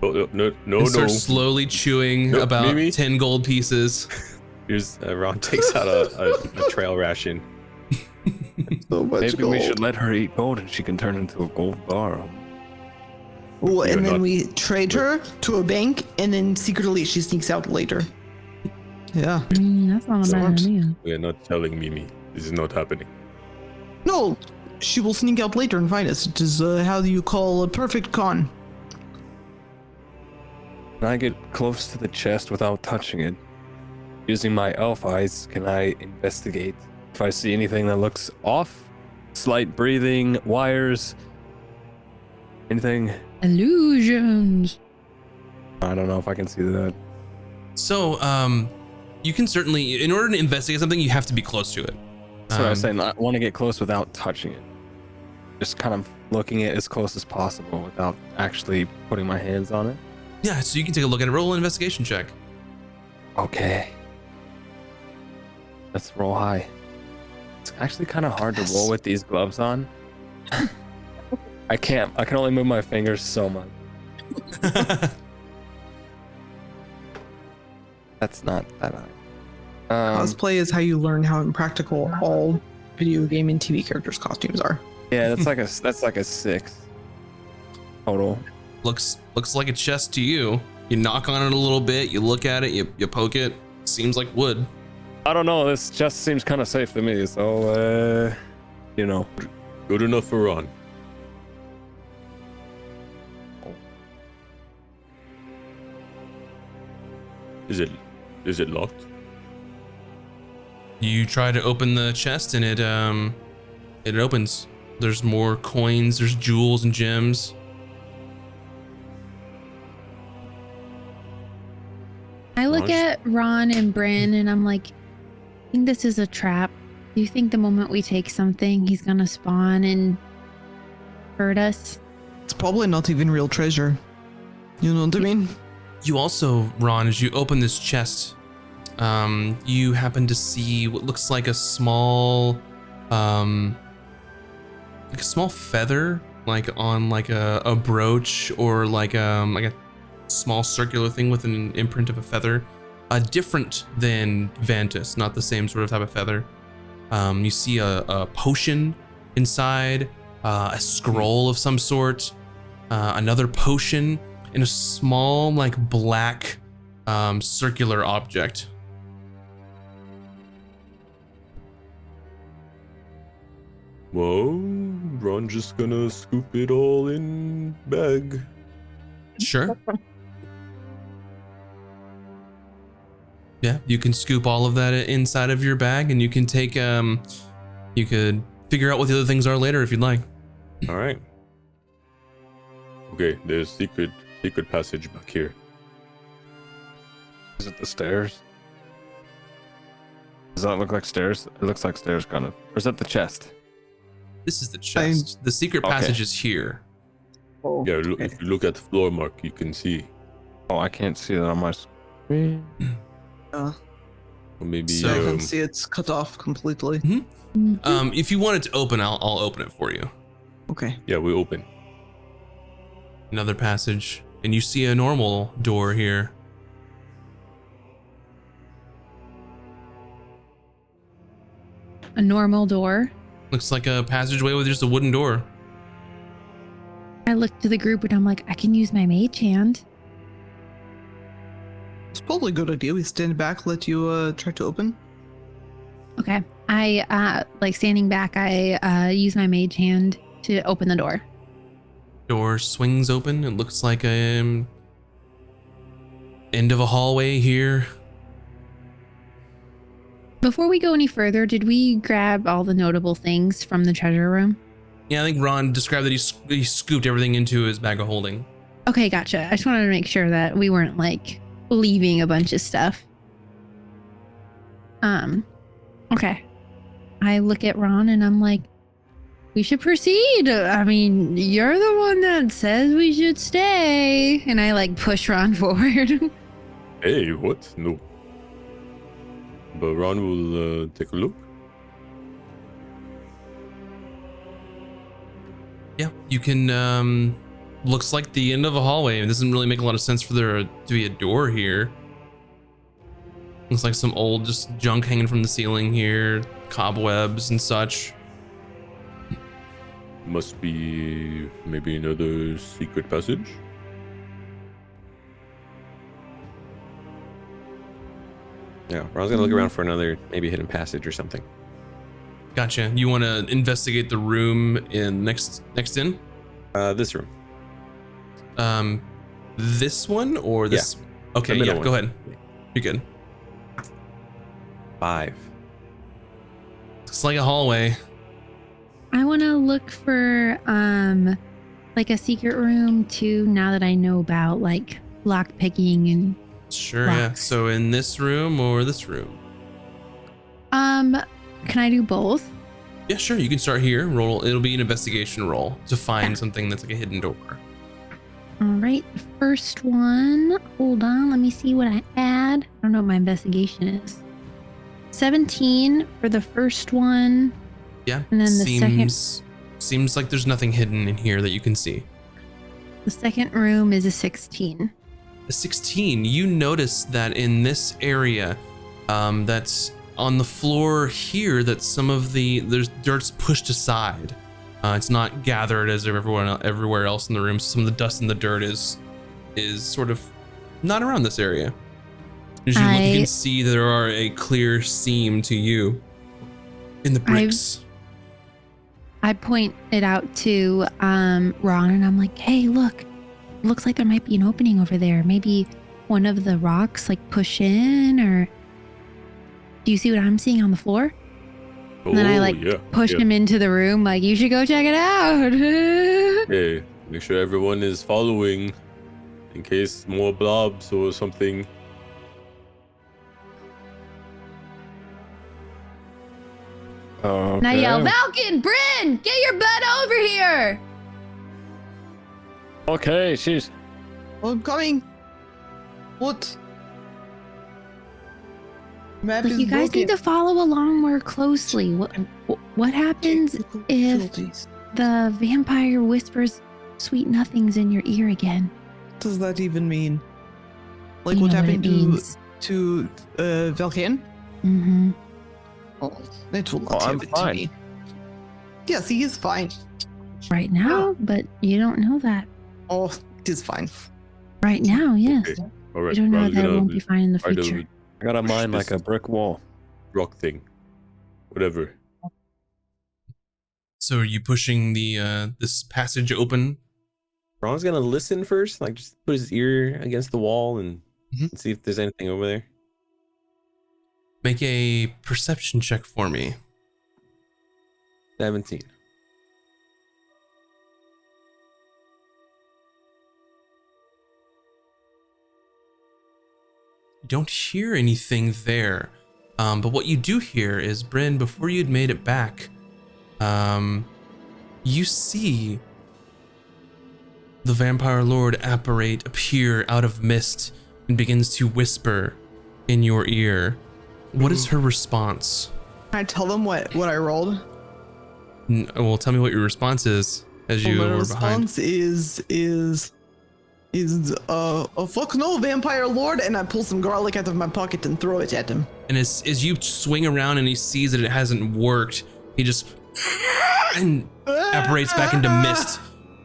Oh, no. And starts slowly chewing No, about Mimi? 10 gold pieces. here's Ron takes out a trail ration. So much Maybe gold. we should let her eat gold and she can turn into a gold bar. Oh, and You're then not- we trade her to a bank, and then secretly she sneaks out later. Yeah. That's not a bad Smart. idea. We are not telling Mimi. This is not happening. No, she will sneak out later and find us. It is, how do you call a perfect con? Can I get close to the chest without touching it? Using my elf eyes, can I investigate? If I see anything that looks off, slight breathing, wires, anything, Illusions. I don't know if I can see that. So, you can certainly, in order to investigate something, you have to be close to it. That's what I was saying. I want to get close without touching it. Just kind of looking at it as close as possible without actually putting my hands on it. Yeah, so you can take a look at it. Roll an investigation check. Okay. Let's roll high. It's actually kind of hard to roll with these gloves on. I can't. I can only move my fingers so much. That's not that high. Cosplay is how you learn how impractical all video game and TV characters' costumes are. Yeah, that's like a 6 total. Looks like a chest to you. You knock on it a little bit, you look at it, you poke it. Seems like wood. I don't know. This just seems kind of safe to me. So, you know. Good enough for Ron. Is it locked? You try to open the chest and it opens. There's more coins, there's jewels and gems. I look at Ron and Bryn and I'm like, I think this is a trap. Do you think the moment we take something, he's gonna spawn and hurt us? It's probably not even real treasure. You know what I mean? You also, Ron, as you open this chest, you happen to see what looks like a small feather, like on like a brooch or like a small circular thing with an imprint of a feather, different than Vantus, not the same sort of type of feather. You see a potion inside, a scroll of some sort, another potion, and a small like black circular object. Well, Ron just gonna scoop it all in bag. Sure. Yeah, you can scoop all of that inside of your bag, and you can take you could figure out what the other things are later if you'd like. All right. Okay, there's secret passage back here. Is it the stairs? Does that look like stairs? It looks like stairs, kind of. Or is that the chest? This is the chest. The secret passage is here. Oh, Yeah, look, if you look at the floor mark, you can see. Oh, I can't see that on my screen. yeah. Or maybe So- I can see it's cut off completely. If you want it to open, I'll open it for you. Okay. yeah, we open. Another passage, and you see a normal door here. A normal door. Looks like a passageway with just a wooden door. I look to the group and I'm like, I can use my mage hand. It's probably a good idea. We stand back, let you try to open. Okay. I like standing back, I use my mage hand to open the door. Door swings open. It looks like a end of a hallway here. Before we go any further, did we grab all the notable things from the treasure room? Yeah, I think Ron described that he scooped everything into his bag of holding. Okay, gotcha. I just wanted to make sure that we weren't like leaving a bunch of stuff. Okay. I look at Ron and I'm like, we should proceed. I mean, you're the one that says we should stay. And I like push Ron forward. Hey, what? No. But Ron will take a look. Yeah, you can, looks like the end of a hallway. It doesn't really make a lot of sense for there to be a door here. Looks like some old just junk hanging from the ceiling here, cobwebs and such. Must be maybe another secret passage. Yeah, Ron's gonna look around for another maybe hidden passage or something. Gotcha. You want to investigate the room in next in? This room. This one or this? Okay, The middle yeah. one. Go ahead. You're good. 5. It's like a hallway. I want to look for like a secret room too. Now that I know about like lock picking and Sure. Yeah. locks. So in this room or this room? can I do both? Yeah, sure. You can start here. Roll. It'll be an investigation roll to find something that's like a hidden door. All right, first one. Hold on, let me see what I add. I don't know what my investigation is. 17 for the first one. Yeah. And then the seems like there's nothing hidden in here that you can see. The second room is a 16. A 16. You notice that in this area, that's on the floor here, that some of there's dirt's pushed aside. It's not gathered as everywhere else in the room. Some of the dust and the dirt is sort of not around this area. As you look, you can see there are a clear seam to you in the bricks. I point it out to Ron and I'm like, hey, look, looks like there might be an opening over there. Maybe one of the rocks like push in, or do you see what I'm seeing on the floor? And then I push him into the room, like, you should go check it out. Hey, make sure everyone is following in case more blobs or something. Okay. Now yell, Valken, Bryn, get your butt over here. Okay, she's. Oh, I'm coming. What? Map But is you guys broken. need to follow along more closely. What happens Technical if difficulties. the vampire whispers sweet nothings in your ear again? What does that even mean? Like You what know happened it means. to Valken? Mm-hmm. Oh, it will not Oh, I'm happen to fine. me. Yes, he is fine. Right now, but you don't know that. Oh, it is fine. Right now, yes. Okay. All right. You don't know Ron's that it gonna won't be fine in the try to future. I got a mind This- like a brick wall. rock thing, whatever. So are you pushing the this passage open? Ron's gonna listen first, like just put his ear against the wall and see if there's anything over there. Make a perception check for me. 17. You don't hear anything there, but what you do hear is, Bryn, before you'd made it back, you see the vampire lord appear out of mist and begins to whisper in your ear. What is her response? Can I tell them what I rolled? Well, tell me what your response is as you My were behind. response is fuck no, vampire lord, and I pull some garlic out of my pocket and throw it at him. And as you swing around and he sees that it hasn't worked, he just and evaporates back into mist.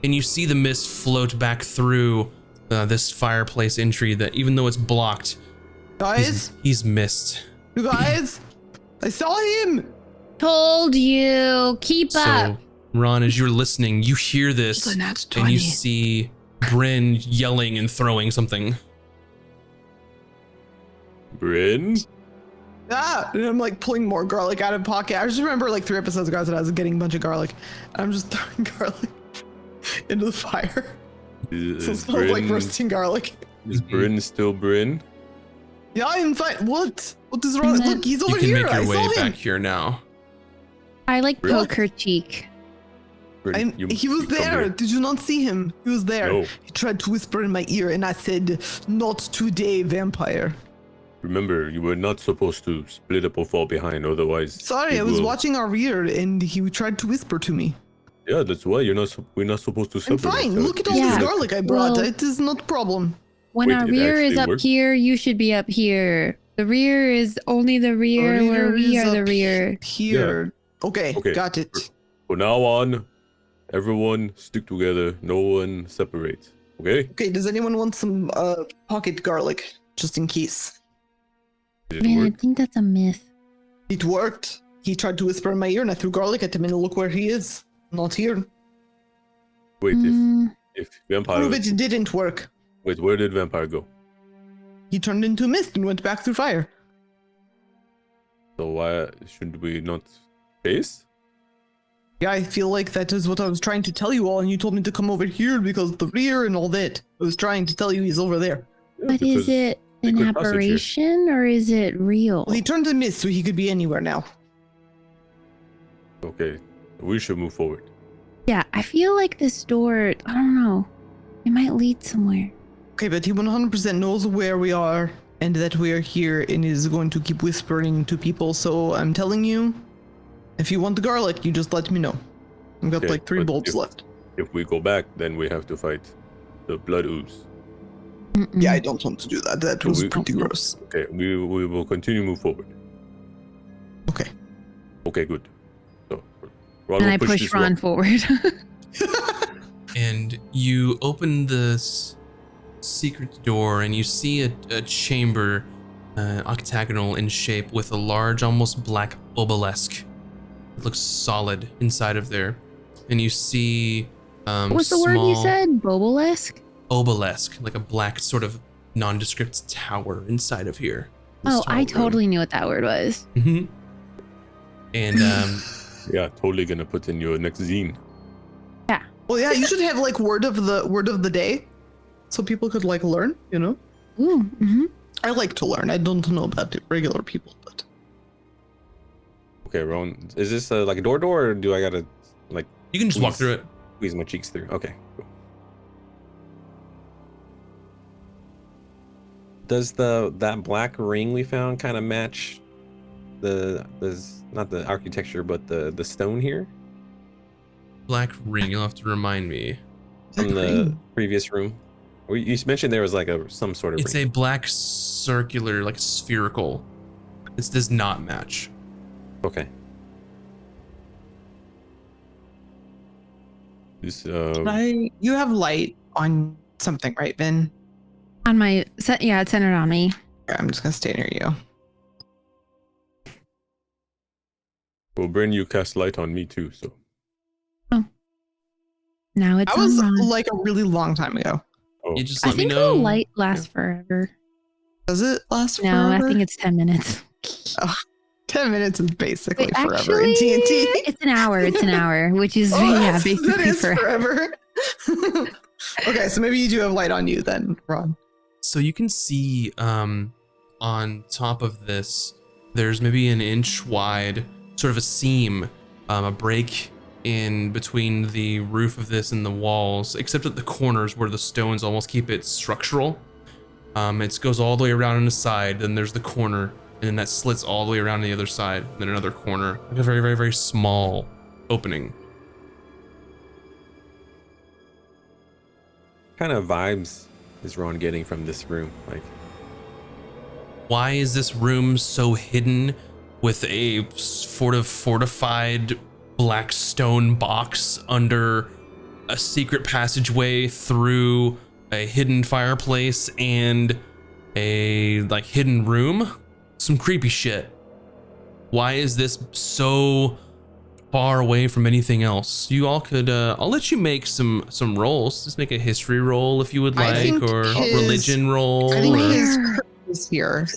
And you see the mist float back through this fireplace entry that, even though it's blocked, Guys, he's missed. you guys, I saw him. Told you, keep up. So, Ron, as you're listening, you hear this It's a nat and you 20. see Bryn yelling and throwing something. Bryn? Ah, and I'm like pulling more garlic out of pocket. I just remember like 3 episodes ago that I was getting a bunch of garlic. I'm just throwing garlic into the fire. So it Is smells like Bryn, roasting garlic. is Bryn still Bryn? Yeah, I'm fine. What? What is wrong? And then Look, he's You over can here. make I your way saw him. back here now. I like Really? poke her cheek. Bryn, He was you come there. here. Did you not see him? He was there. No. He tried to whisper in my ear, and I said, "Not today, vampire." Remember, you were not supposed to split up or fall behind, otherwise. Sorry, it I was will- watching our rear, and he tried to whisper to me. Yeah, that's why we're not supposed to I'm separate. fine. So Look at all Yeah. this garlic I brought. Well- It is not a problem. When Wait, our it rear is actually up worked? here, you should be up here. The rear is only the rear Our where rear we is are the up rear. Here. Okay, Okay. got it. From now on, everyone stick together. No one separate. Okay? Okay, does anyone want some pocket garlic, just in case? Did it Man, I work? think that's a myth. It worked. He tried to whisper in my ear and I threw garlic at him and look where he is. Not here. Wait, Mm, if vampire. Prove it didn't work. Wait, where did vampire go? He turned into mist and went back through fire. So why should we not chase? Yeah, I feel like that is what I was trying to tell you all, and you told me to come over here because the rear and all that. I was trying to tell you he's over there. Yeah, but is because it an secret passage here. apparition or is it real? Well, he turned to mist, so he could be anywhere now. Okay, we should move forward. Yeah, I feel like this door, I don't know. It might lead somewhere. Okay, but he 100% knows where we are and that we are here and is going to keep whispering to people. So I'm telling you, if you want the garlic, you just let me know. I've got Okay, like 3 but bulbs left. If we go back, then we have to fight the blood ooze. Mm-mm. Yeah, I don't want to do that. That So was we- pretty gross. Okay, we will continue to move forward. Okay. Okay, good. So, Ron And will I push this Ron rock. forward. And you open this secret door and you see a chamber, octagonal in shape, with a large, almost black obelisk. It looks solid inside of there. And you see What's the word you small said? Bobolesque? obelisk, like a black sort of nondescript tower inside of here. This Oh, I tall room. totally knew what that word was. Mhm. And Yeah, totally gonna put in your next zine. Well, yeah, you should have like word of the day, so people could like learn. You know, Ooh, mm-hmm. I like to learn. I don't know about it, regular people, but Okay, Ron, is this like a door, or do I gotta like you can just walk Please. through it. squeeze my cheeks through? Okay, cool. Does that black ring we found kind of match the not the architecture but the stone here Black ring, you'll have to remind me. from the previous room? You mentioned there was like some sort of It's ring. a black circular, like spherical. This does not match. Okay. This you have light on something, right, Ben? On my set, yeah, it's centered on me. Yeah, I'm just gonna stay near you. will bring you cast light on me too. So Now it's That was on Ron. like a really long time ago. oh, You just I let me think know. the light lasts forever. Does it last No, forever? I think it's 10 minutes. 10 minutes is basically Wait, forever actually, in TNT. it's an hour. It's an hour, which is Oh, yeah, that's- basically that is forever. forever. Okay, so maybe you do have light on you then, Ron. So you can see on top of this, there's maybe an inch wide, sort of a seam, a break in between the roof of this and the walls, except at the corners where the stones almost keep it structural. It goes all the way around on the side, then there's the corner, and then that slits all the way around on the other side, then another corner, like a very, very, very small opening. Kind of vibes is Ron getting from this room? Like, Why is this room so hidden with a sort of fortified black stone box under a secret passageway through a hidden fireplace and a like hidden room? Some creepy shit. Why is this so far away from anything else? You all could I'll let you make some rolls. Just make a history roll if you would I like, think or his- religion roll. I think or- his curse is here.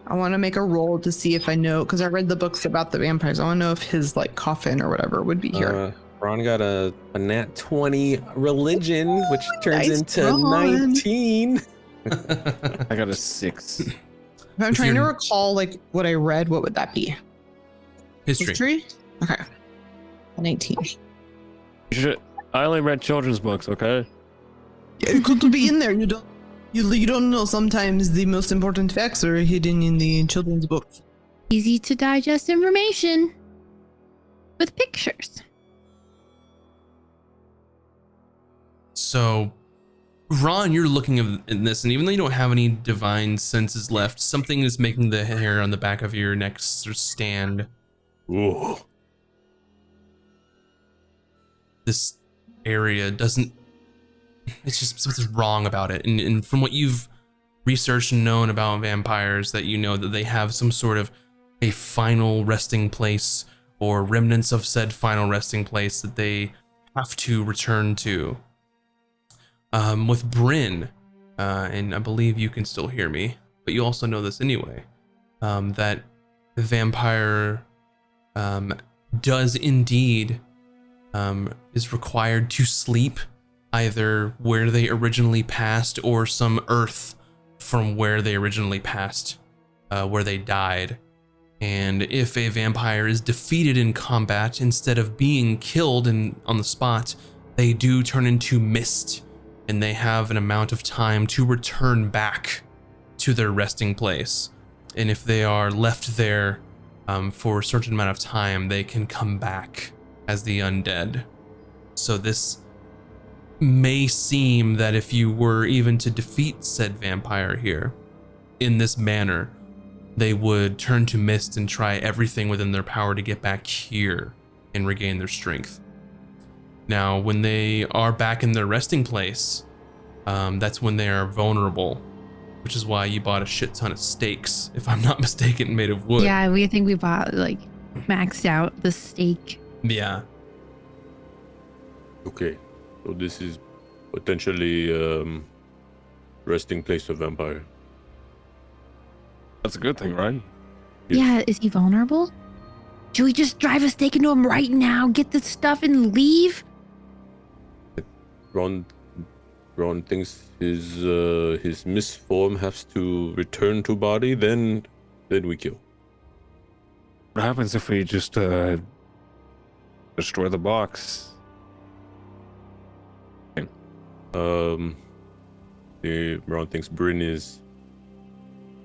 I want to make a roll to see if I know, because I read the books about the vampires. I want to know if his like coffin or whatever would be here. Ron got a nat 20 religion, which turns Nice, into Ron. 19. I got a 6. If I'm if trying to you're- recall like what I read, what would that be? History. Okay. 19. I only read children's books, okay? Yeah, it could be in there. You don't know. Sometimes the most important facts are hidden in the children's books. Easy to digest information with pictures. So, Ron, you're looking at this, and even though you don't have any divine senses left, something is making the hair on the back of your neck stand. Ooh. This area doesn't. It's just something's wrong about it, and from what you've research known about vampires that you know that they have some sort of a final resting place or remnants of said final resting place that they have to return to. With Bryn, and I believe you can still hear me, but you also know this anyway, that the vampire does indeed is required to sleep either where they originally passed or some earth from where they originally passed, where they died. And if a vampire is defeated in combat, instead of being killed on the spot, they do turn into mist, and they have an amount of time to return back to their resting place. And if they are left there for a certain amount of time, they can come back as the undead. So this may seem that if you were even to defeat said vampire here in this manner, they would turn to mist and try everything within their power to get back here and regain their strength. Now, when they are back in their resting place, that's when they are vulnerable, which is why you bought a shit ton of steaks, if I'm not mistaken, made of wood. Yeah, we think we bought like maxed out the steak. Yeah. Okay, so this is potentially resting place of vampire. That's a good thing, right? Yes. Yeah, is he vulnerable? Should we just drive a stake into him right now, get the stuff, and leave? Ron thinks his misform has to return to body, then we kill. What happens if we just destroy the box? Ron thinks Bryn is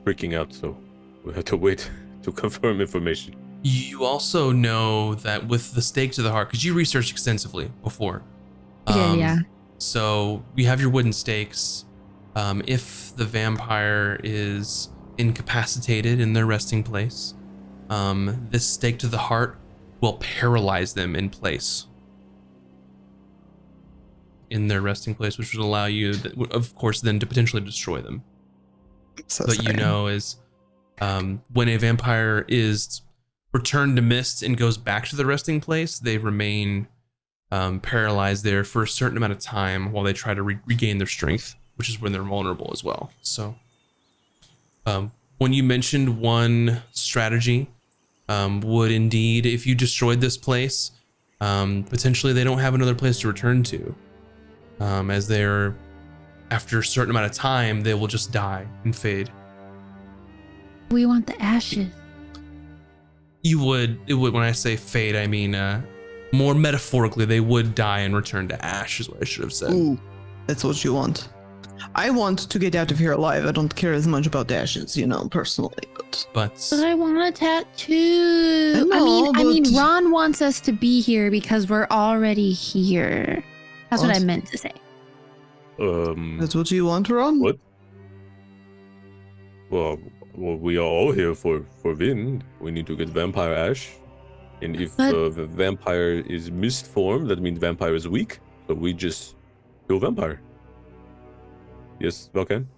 freaking out, so we have to wait to confirm information. You also know that with the stake to the heart, because you researched extensively before. Yeah. So you have your wooden stakes. If the vampire is incapacitated in their resting place, this stake to the heart will paralyze them in place. In their resting place, which would allow you, of course, then to potentially destroy them. So But sorry. you know is when a vampire is returned to mist and goes back to the resting place, they remain paralyzed there for a certain amount of time while they try to regain their strength, which is when they're vulnerable as well. So when you mentioned one strategy would indeed, if you destroyed this place, potentially they don't have another place to return to, as they're, after a certain amount of time, they will just die and fade. We want the ashes. It would, when I say fade, I mean more metaphorically, they would die and return to ash, is what I should have said. Ooh, that's what you want. I want to get out of here alive. I don't care as much about dashes, personally. But But But I want a tattoo. I know, I mean, but- Ron wants us to be here because we're already here. That's what I What? meant to say. that's what you want, Ron? What? Well, we are all here for Vin. We need to get vampire ash, and if But- the vampire is mist form, that means vampire is weak. So we just kill vampire. Yes, Vulcan.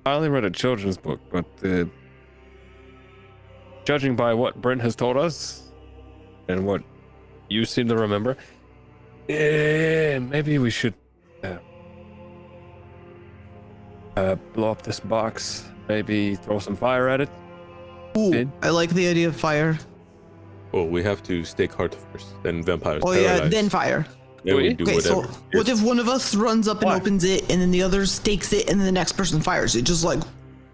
I only read a children's book, but judging by what Brent has told us and what you seem to remember, maybe we should blow up this box. Maybe throw some fire at it. Ooh, Did? I like the idea of fire. Oh, we have to stake heart first, then vampires. Oh yeah, paralyzed. then fire. Then we do Okay, so whatever. what if one of us runs up and Why? opens it, and then the other stakes it, and then the next person fires it, just like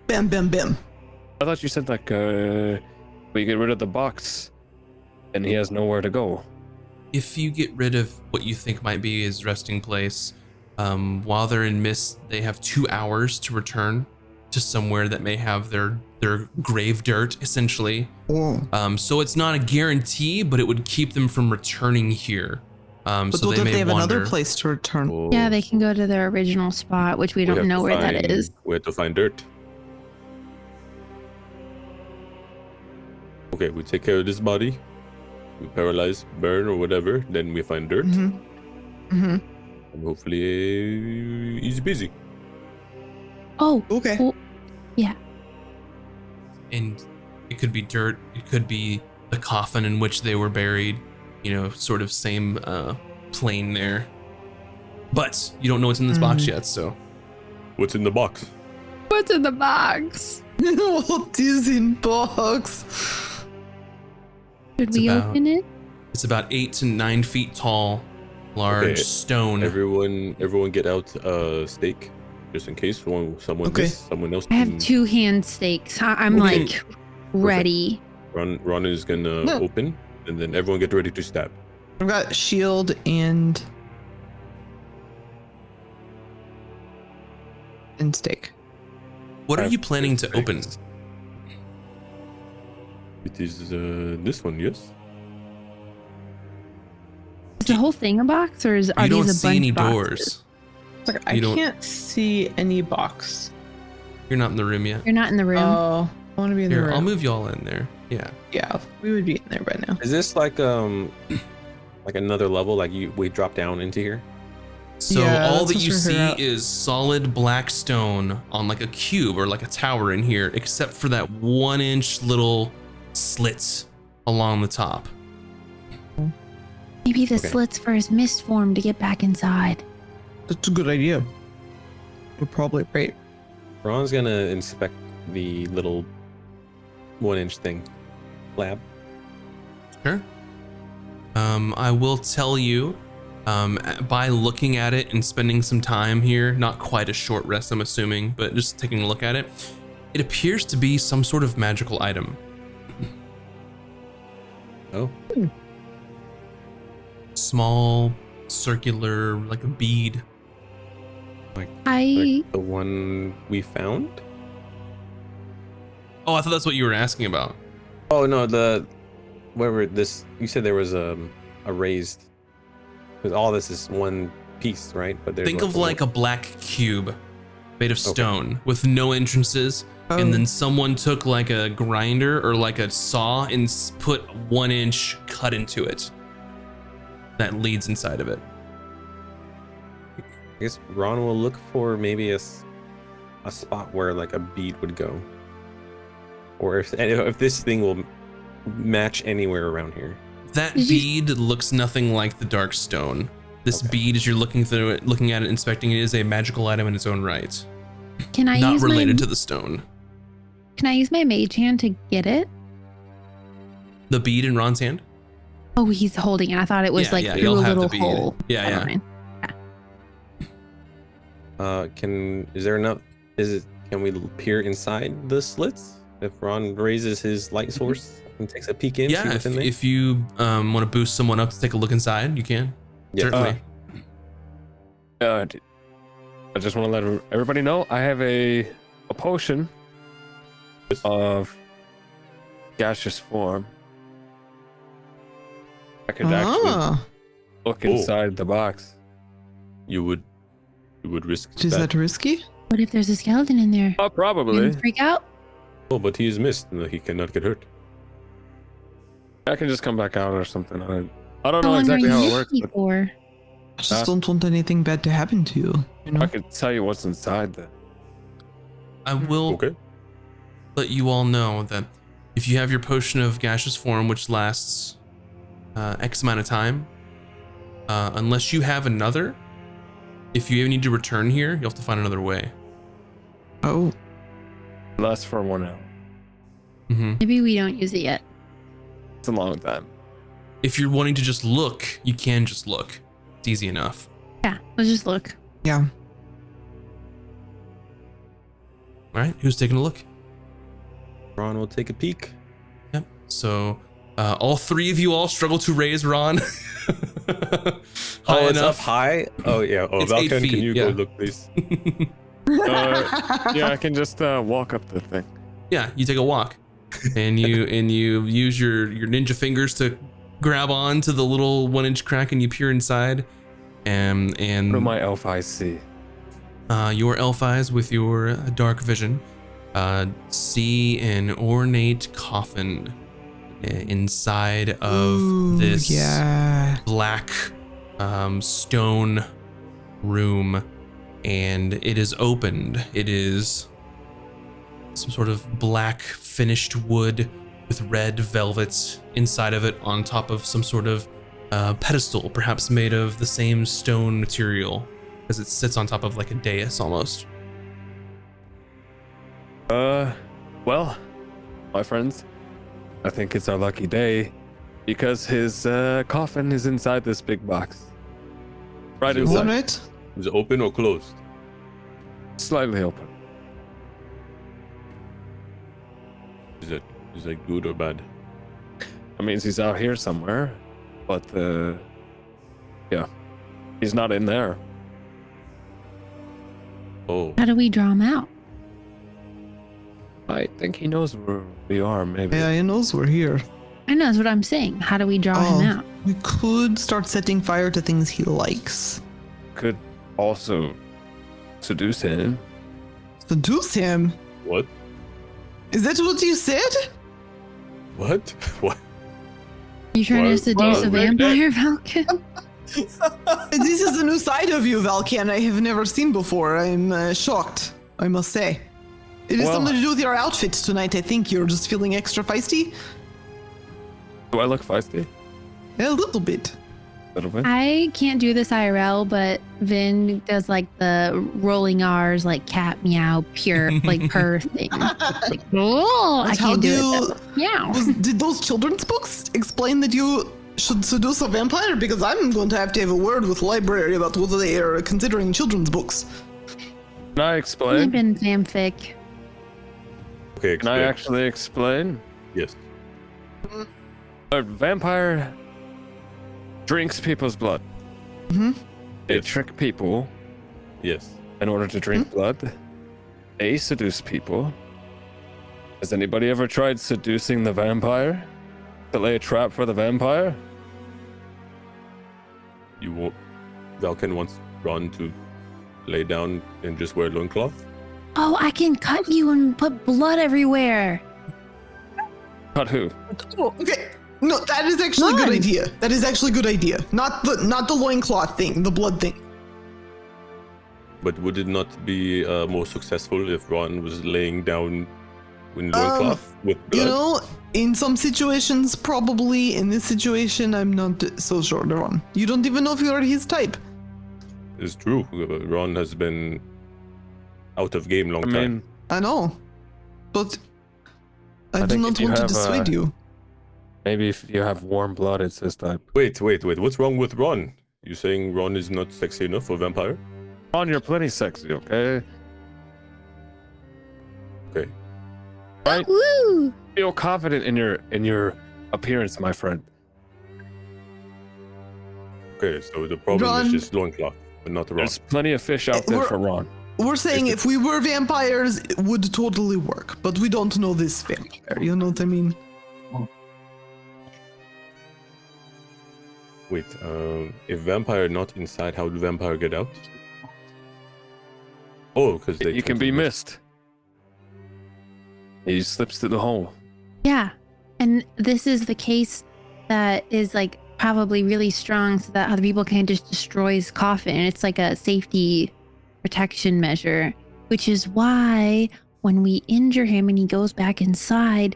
bam, bam, bam. I thought you said like we get rid of the box, and he has nowhere to go. if you get rid of what you think might be his resting place, while they're in mist, they have 2 hours to return to somewhere that may have their grave dirt, essentially. Oh. So it's not a guarantee, but it would keep them from returning here. But So what they if may they have wander. another place to return? Oh, Yeah, they can go to their original spot, which we have don't to know where that find- is. We have to find dirt. Okay, we take care of this body. We paralyze, burn, or whatever. Then we find dirt, Mm-hmm. and hopefully easy peasy. Oh, Okay. well, Yeah. And it could be dirt. It could be the coffin in which they were buried. You know, sort of same plane there. But you don't know what's in this box yet, so. What's in the box? What's in the box? What is in box? Should we open it? It's about 8 to 9 feet tall, large Okay, stone. Everyone get out a stake, just in case someone missed, someone else. I have can- 2 hand stakes. I'm Okay. like ready. Ron is gonna No. open, and then everyone get ready to stab. I've got shield and stake. What are Have you planning to open? stakes. It is this one, yes. Is the whole thing a box, or are You these don't a see bunch any of boxes? doors. Like, I You don't- can't see any box. You're not in the room yet. You're not in the room. Oh, I want to be in the Here, room. I'll move y'all in there. Yeah. Yeah, we would be in there by now. Is this like another level? Like we drop down into here? So Yeah, all that's that what you we're see figuring out. is solid black stone on like a cube or like a tower in here, except for that 1-inch little slit along the top. Maybe the Okay. slits for his mist form to get back inside. That's a good idea. You're probably right. Ron's gonna inspect the little 1-inch thing. Lab. Sure. I will tell you, by looking at it and spending some time here, not quite a short rest, I'm assuming, but just taking a look at it, it appears to be some sort of magical item. Oh. Small, circular, like a bead. Like I the one we found? Oh, I thought that's what you were asking about. Oh no, you said there was a raised, because all this is one piece, right? But there's Think of like a black cube made of Okay. stone with no entrances, and then someone took like a grinder or like a saw and put 1-inch cut into it that leads inside of it. I guess Ron will look for maybe a spot where like a bead would go, or if this thing will match anywhere around here. That Did you- bead looks nothing like the dark stone. This Okay. bead, as you're looking through it, looking at it, inspecting it, is a magical item in its own right, can I not use related my to the stone. can I use my mage hand to get it? The bead in Ron's hand. Oh, he's holding it. I thought it was Yeah, like yeah, through you'll a have the little bead. hole. Yeah, Never yeah. mind. Can we peer inside the slits? If Ron raises his light source and takes a peek in, see Yeah, what's in there? if you want to boost someone up to take a look inside, you can. Yeah. Certainly. I just want to let everybody know I have a potion of gaseous form. I could actually Ah, look Oh. inside the box. You would risk is that risky? What if there's a skeleton in there? Oh, probably. Didn't freak out? Oh, but he is missed. No, he cannot get hurt. I can just come back out or something. I don't How know long exactly are how you it works, misty but for? I just don't want anything bad to happen to you. You know? I could tell you what's inside there. I will Okay. let you all know that if you have your potion of gaseous form, which lasts X amount of time, unless you have another, if you need to return here, you'll have to find another way. Oh, Lasts for 1 hour. hmm Maybe we don't use it yet. It's a long time. If you're wanting to just look, you can just look. It's easy enough. Yeah, let's just look. yeah. All right, who's taking a look? Ron will take a peek. Yep. So all three of you all struggle to raise Ron. High It's up enough. high. Oh yeah. Oh, It's 8 Valken, feet, can you yeah. go look, please? Yeah, I can just walk up the thing. Yeah, you take a walk, and you use your ninja fingers to grab on to the little 1-inch crack, and you peer inside, and What do my elf eyes see? your elf eyes with your dark vision see an ornate coffin inside of Ooh, this Yeah. black stone room, and it is opened. It is some sort of black finished wood with red velvet inside of it on top of some sort of pedestal, perhaps made of the same stone material, because it sits on top of like a dais almost. Well, my friends, I think it's our lucky day because his coffin is inside this big box. Right Is it inside. Right? Is it open or closed? Slightly open. Is it good or bad? That means he's out here somewhere, but yeah, he's not in there. Oh, How do we draw him out? I think he knows where we are, maybe. Yeah, he knows we're here. I know that's what I'm saying. How do we draw him out? We could start setting fire to things he likes. Could also seduce him. Seduce him? what? Is that what you said? What? What? You trying Well, to seduce a maybe vampire, Falcon? This is a new side of you, Valkan, I have never seen before. I'm shocked, I must say. It is Well- something to do with your outfit tonight. I think you're just feeling extra feisty. Do I look feisty? A little bit. A little bit. I can't do this IRL, but Vin does like the rolling R's, like cat meow, pure, like purr thing. Like, oh, I But how can't do do it. Though. Meow. Did those children's books explain that you should seduce a vampire? Because I'm going to have a word with library about whether they are considering children's books. Can I I've explain? been fanfic. Okay, Can I explain. actually explain? Yes. A vampire drinks people's blood. Mm-hmm. They Yes. trick people Yes. in order to drink blood. They seduce people. Has anybody ever tried seducing the vampire? To lay a trap for the vampire? You want Valken wants Ron to lay down and just wear a loincloth? Oh, I can cut you and put blood everywhere. Cut who? Oh, okay. No, that is actually a good None. idea. That is actually a good idea. Not the loincloth thing, the blood thing. But would it not be more successful if Ron was laying down in loincloth with blood? You know, in some situations, probably. In this situation, I'm not so sure, Ron. You don't even know if you are his type. It's true. Ron has been out of game long I time. mean, I know. But I do think not if you want to have, dissuade you. maybe if you have warm blood, it's his type. Wait. What's wrong with Ron? You saying Ron is not sexy enough for vampire? Ron, you're plenty sexy, okay? Okay. Right? Woo! Feel confident in your appearance, my friend. Okay, so the problem Ron- is just loincloth, but not the Ron. There's plenty of fish out there We're- for Ron. We're saying Is it- if we were vampires, it would totally work. But we don't know this vampire. You know what I mean? Wait, if vampire not inside, how do vampire get out? Oh, because they You can be missed. He slips through the hole. Yeah. And this is the case that is like probably really strong so that other people can't just destroy his coffin. It's like a safety protection measure, which is why when we injure him and he goes back inside,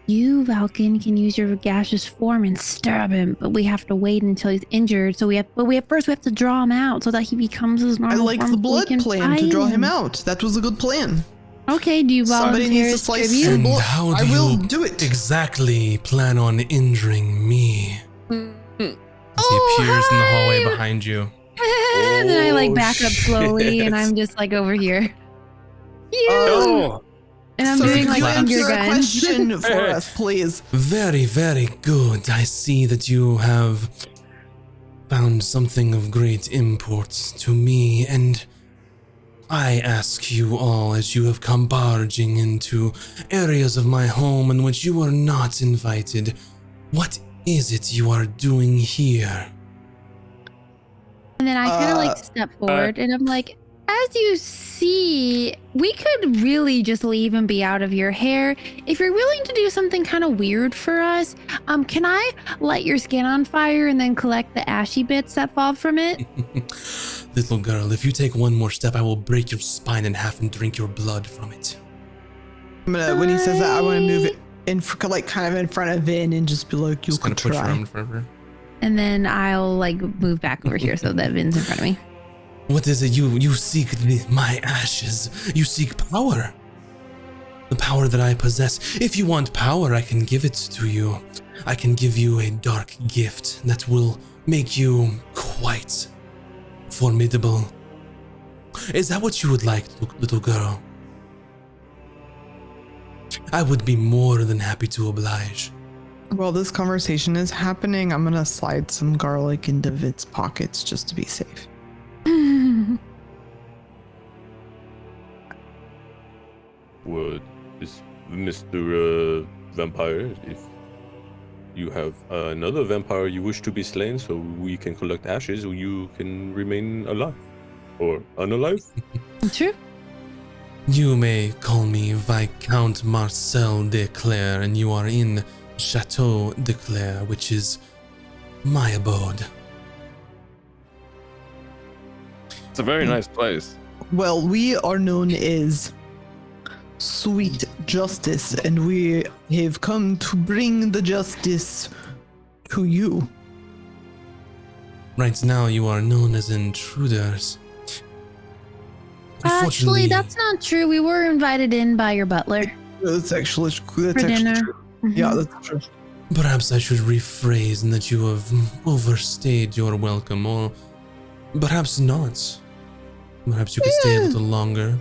you, Valken, can use your gaseous form and stab him, but we have to wait until he's injured. So we have to draw him out so that he becomes his I normal like form the so we blood can plan to fight draw him out. That was a good plan. Okay, do you Somebody volunteer needs to as slice tribute? some And blood. how I do will you do it. exactly plan on injuring me? As he Oh, appears in the hallway hi! behind you. And then I like back up slowly shit. and I'm just like over here. Oh, And I'm so doing could like you finger answer a guns. question for us, please? Very, very good. I see that you have found something of great import to me, and I ask you all as you have come barging into areas of my home in which you were not invited, what is it you are doing here? And then I kind of Uh, like step forward and I'm like, as you see, we could really just leave and be out of your hair. If you're willing to do something kind of weird for us, can I light your skin on fire and then collect the ashy bits that fall from it? Little girl, if you take one more step, I will break your spine in half and drink your blood from it. When he says that, I want to move it in, like kind of in front of Vin and just be like, "You Just gonna can push try." around in front of her. And then I'll like move back over here so that Vin's in front of me. What is it you seek? My ashes. You seek power. The power that I possess. If you want power, I can give it to you. I can give you a dark gift that will make you quite formidable. Is that what you would like, little girl? I would be more than happy to oblige. While this conversation is happening, I'm gonna slide some garlic into Vin's pockets just to be safe. What is Mr. Vampire? If you have another vampire you wish to be slain so we can collect ashes, you can remain alive. Or unalive? True. You may call me Viscount Marcel de Clare, and you are in Chateau de Clare, which is my abode. It's a very nice place. Well, we are known as Sweet Justice, and we have come to bring the justice to you. Right now, you are known as intruders. Actually, Unfortunately, that's not true. We were invited in by your butler That's actually for actually dinner. true. Yeah, that's true. perhaps I should rephrase in that you have overstayed your welcome, or perhaps not. Perhaps you could stay a little longer.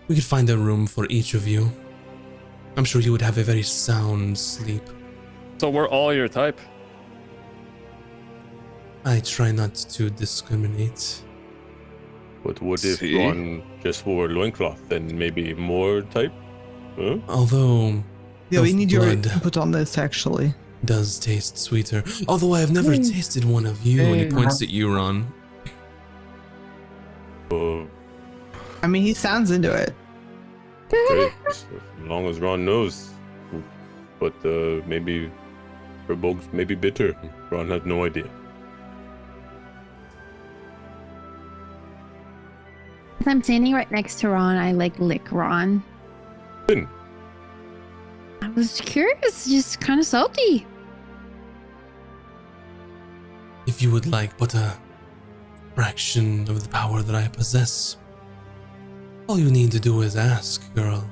We could find a room for each of you. I'm sure you would have a very sound sleep. So we're all your type. I try not to discriminate. But what if See? Ron just wore a loincloth? Then maybe more type? Huh? Although Yeah, we elf need your blood input on this actually. does taste sweeter. Although I have never tasted one of you, and he points at you, Ron. I mean, he sounds into it. Great. As long as Ron knows. But maybe her bugs may be bitter. Ron had no idea. If I'm standing right next to Ron, I like lick Ron. Finn. I was curious, just kind of salty. If you would like but a fraction of the power that I possess, all you need to do is ask, girl.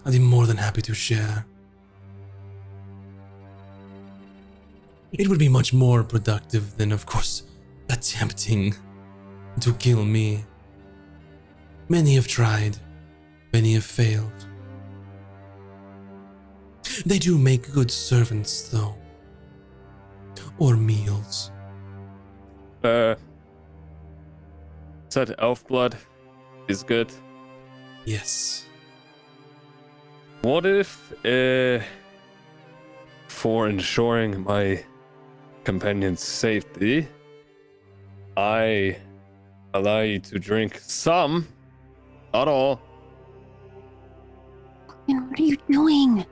I'd be more than happy to share. It would be much more productive than, of course, attempting to kill me. Many have tried, many have failed. They do make good servants, though. Or meals. Said elf blood is good. Yes. What if, for ensuring my companion's safety, I allow you to drink some, not all. And what are you doing?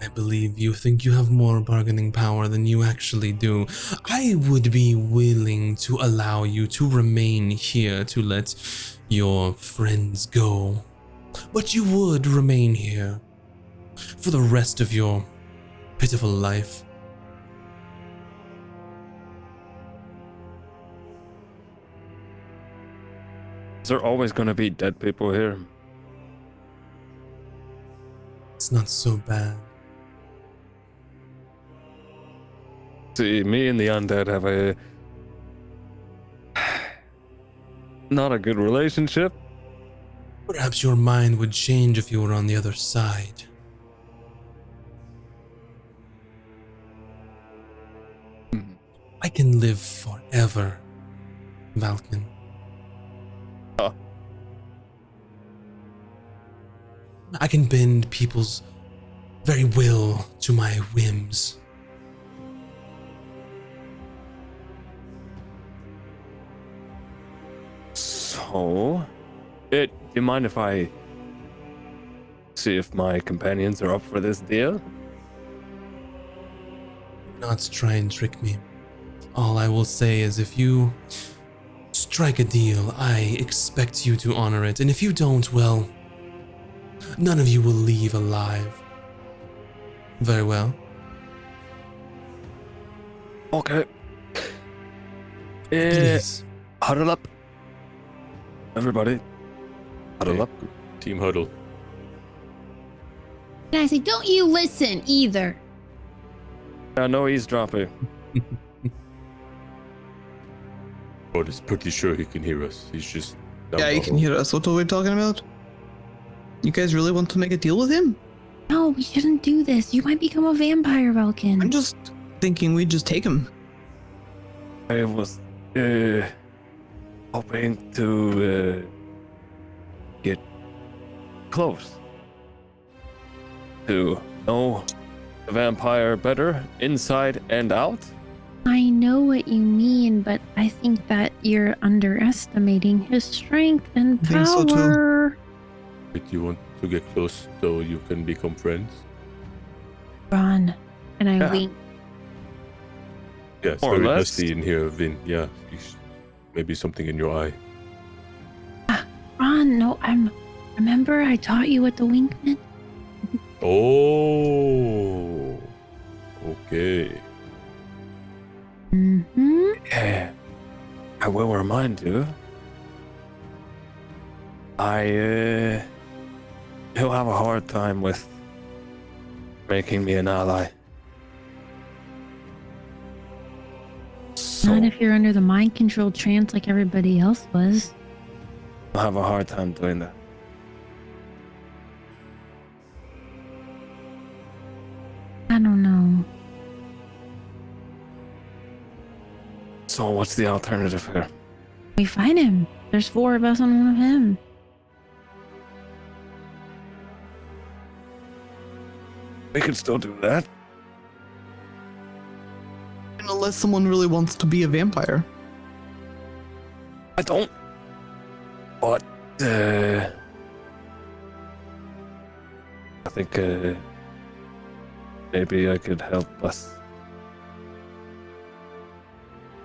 I believe you think you have more bargaining power than you actually do. I would be willing to allow you to remain here to let your friends go. But you would remain here for the rest of your pitiful life. Is there always gonna be dead people here? It's not so bad. See, me and the undead have a not a good relationship. Perhaps your mind would change if you were on the other side. I can live forever, Valken. I can bend people's very will to my whims. So, do you mind if I see if my companions are up for this deal? Do not try and trick me. All I will say is if you strike a deal, I expect you to honor it. And if you don't, well, none of you will leave alive. Very well. Okay. Please. Huddle up. Everybody. Huddle up. Team huddle. And I say, don't you listen either. No eavesdropping. God is pretty sure he can hear us. He's just down Yeah, the you can hall. hear us. What are we talking about? You guys really want to make a deal with him? No, we shouldn't do this. You might become a vampire, Velkin. I'm just thinking we just take him. I was hoping to get close to know the vampire better, inside and out. I know what you mean, but I think that you're underestimating his strength and I think so too. power. But you want to get close so you can become friends? Ron, and I Yeah. wink. Yeah, it's More or very less. dusty in here, Vin. Yeah, maybe something in your eye. Ron, no, remember I taught you what the wink meant? Oh, okay. Mm-hmm. Yeah. I will remind you. He'll have a hard time with making me an ally. So Not if you're under the mind control trance like everybody else was. I'll have a hard time doing that. I don't know. So what's the alternative here? We fight him. There's 4 of us on one of him. We could still do that. And unless someone really wants to be a vampire. I don't. But I think maybe I could help us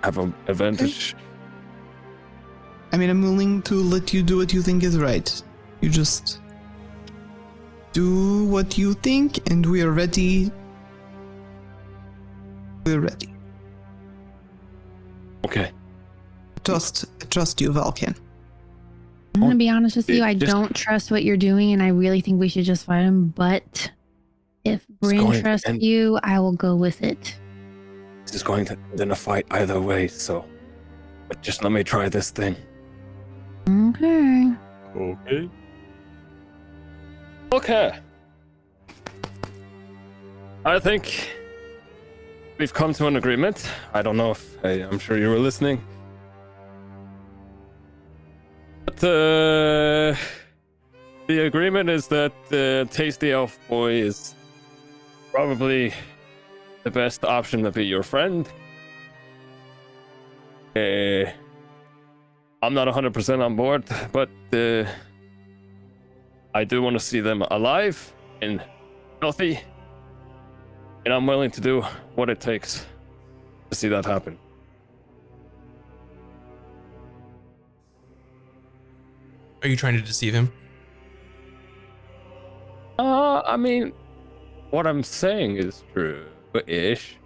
have an advantage. I mean, I'm willing to let you do what you think is right. You just do what you think, and we are ready. We're ready. Okay. Trust you, Valken. I'm gonna be honest with you. I Just- don't trust what you're doing, and I really think we should just fight him. But if Bryn going- trusts and- you, I will go with it. This is going to end in a fight either way, so. But just let me try this thing. Okay. Okay. Okay. I think we've come to an agreement. I don't know if I'm sure you were listening. But the agreement is that Tasty Elf Boy is probably the best option to be your friend. I'm not 100% on board, but I do want to see them alive and healthy, and I'm willing to do what it takes to see that happen. Are you trying to deceive him? I mean, what I'm saying is true-ish.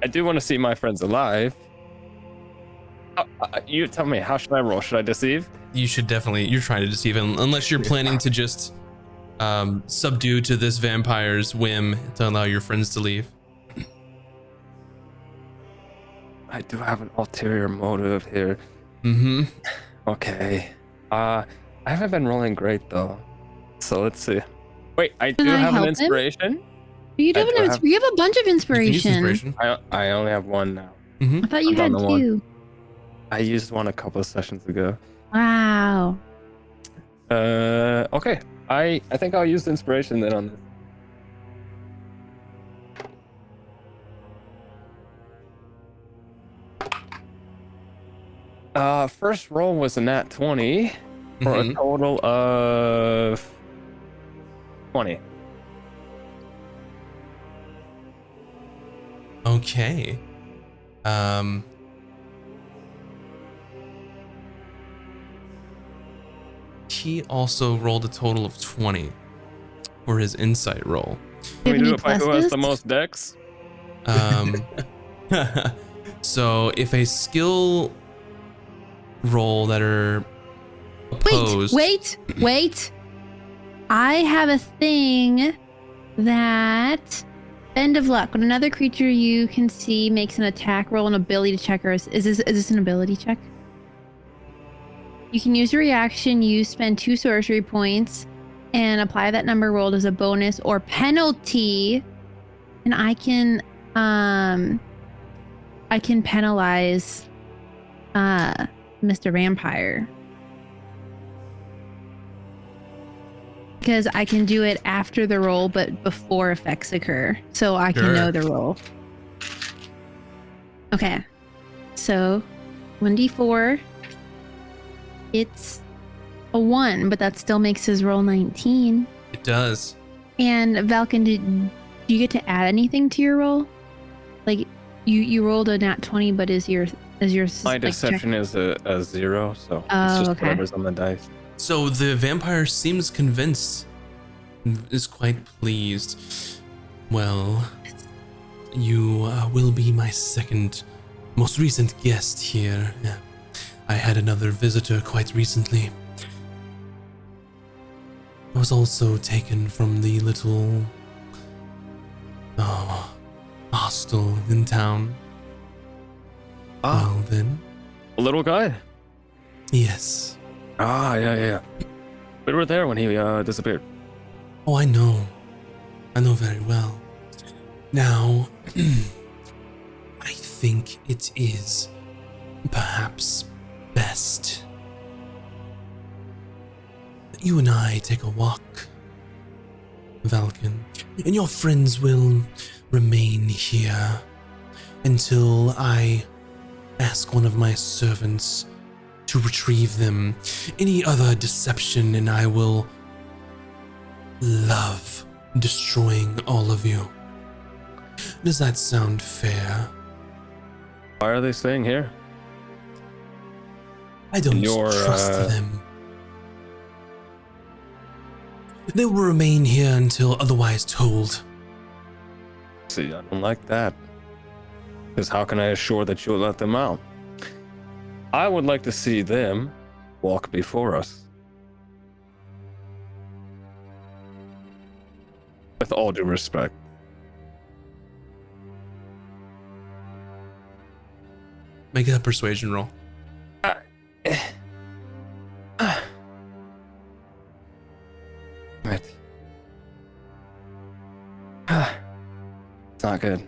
I do want to see my friends alive. You tell me, how should I roll? Should I deceive? You should definitely. You're trying to deceive him, unless you're planning to just subdue to this vampire's whim to allow your friends to leave. I do have an ulterior motive here. Mm-hmm. Okay. I haven't been rolling great though. So let's see. Wait, I Can do I have help an him? inspiration. You I have do an have- you have a bunch of You can use inspiration. inspiration. I only have one now. I thought you I'm down had to one. 2. I used one a couple of sessions ago. Wow. Okay. I think I'll use the inspiration then on this. First roll was a nat 20 for a Mhm. total of 20. Okay. he also rolled a total of 20 for his insight roll. Can we any do it by who has the pluses? most decks? So if a skill roll that are opposed. Wait. I have a thing that Bend of Luck. When another creature you can see makes an attack roll, an ability check, or is this an ability check? You can use a reaction. You spend 2 sorcery points and apply that number rolled as a bonus or penalty. And I can penalize Mr. Vampire. Because I can do it after the roll, but before effects occur. So I can know the roll. Okay. So 1d4. It's a 1, but that still makes his roll 19. It does. And Valken, do you get to add anything to your roll? Like you rolled a nat 20, but is your My deception is a 0, so it's just whatever's on the dice. So the vampire seems convinced, is quite pleased. Well, you will be my second most recent guest here. I had another visitor quite recently. I was also taken from the little hostel in town. Well then. A little guy? Yes. Yeah. We were there when he disappeared. Oh, I know. I know very well. Now, I think it is perhaps best that you and I take a walk, Valken, and your friends will remain here until I ask one of my servants to retrieve them. Any other deception and I will love destroying all of you. Does that sound fair? Why are they staying here? I don't trust them. They will remain here until otherwise told. See, I don't like that. Because how can I assure that you'll let them out? I would like to see them walk before us. With all due respect. Make a persuasion roll. Right. It's not good.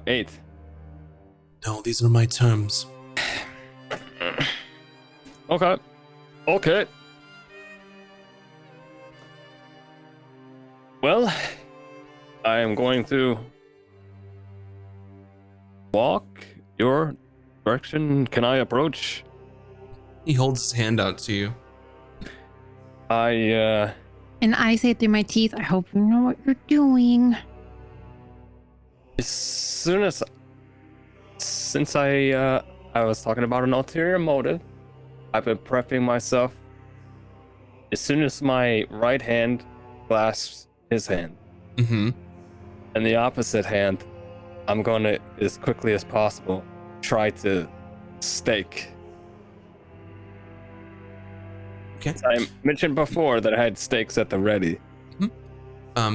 8. No, these are my terms. Okay. Well, I am going to walk your direction. Can I approach? He holds his hand out to you. And I say through my teeth, I hope you know what you're doing. Since I was talking about an ulterior motive, I've been prepping myself. As soon as my right hand grasps his hand, and the opposite hand, I'm gonna, as quickly as possible, try to stake. Okay. I mentioned before that I had stakes at the ready.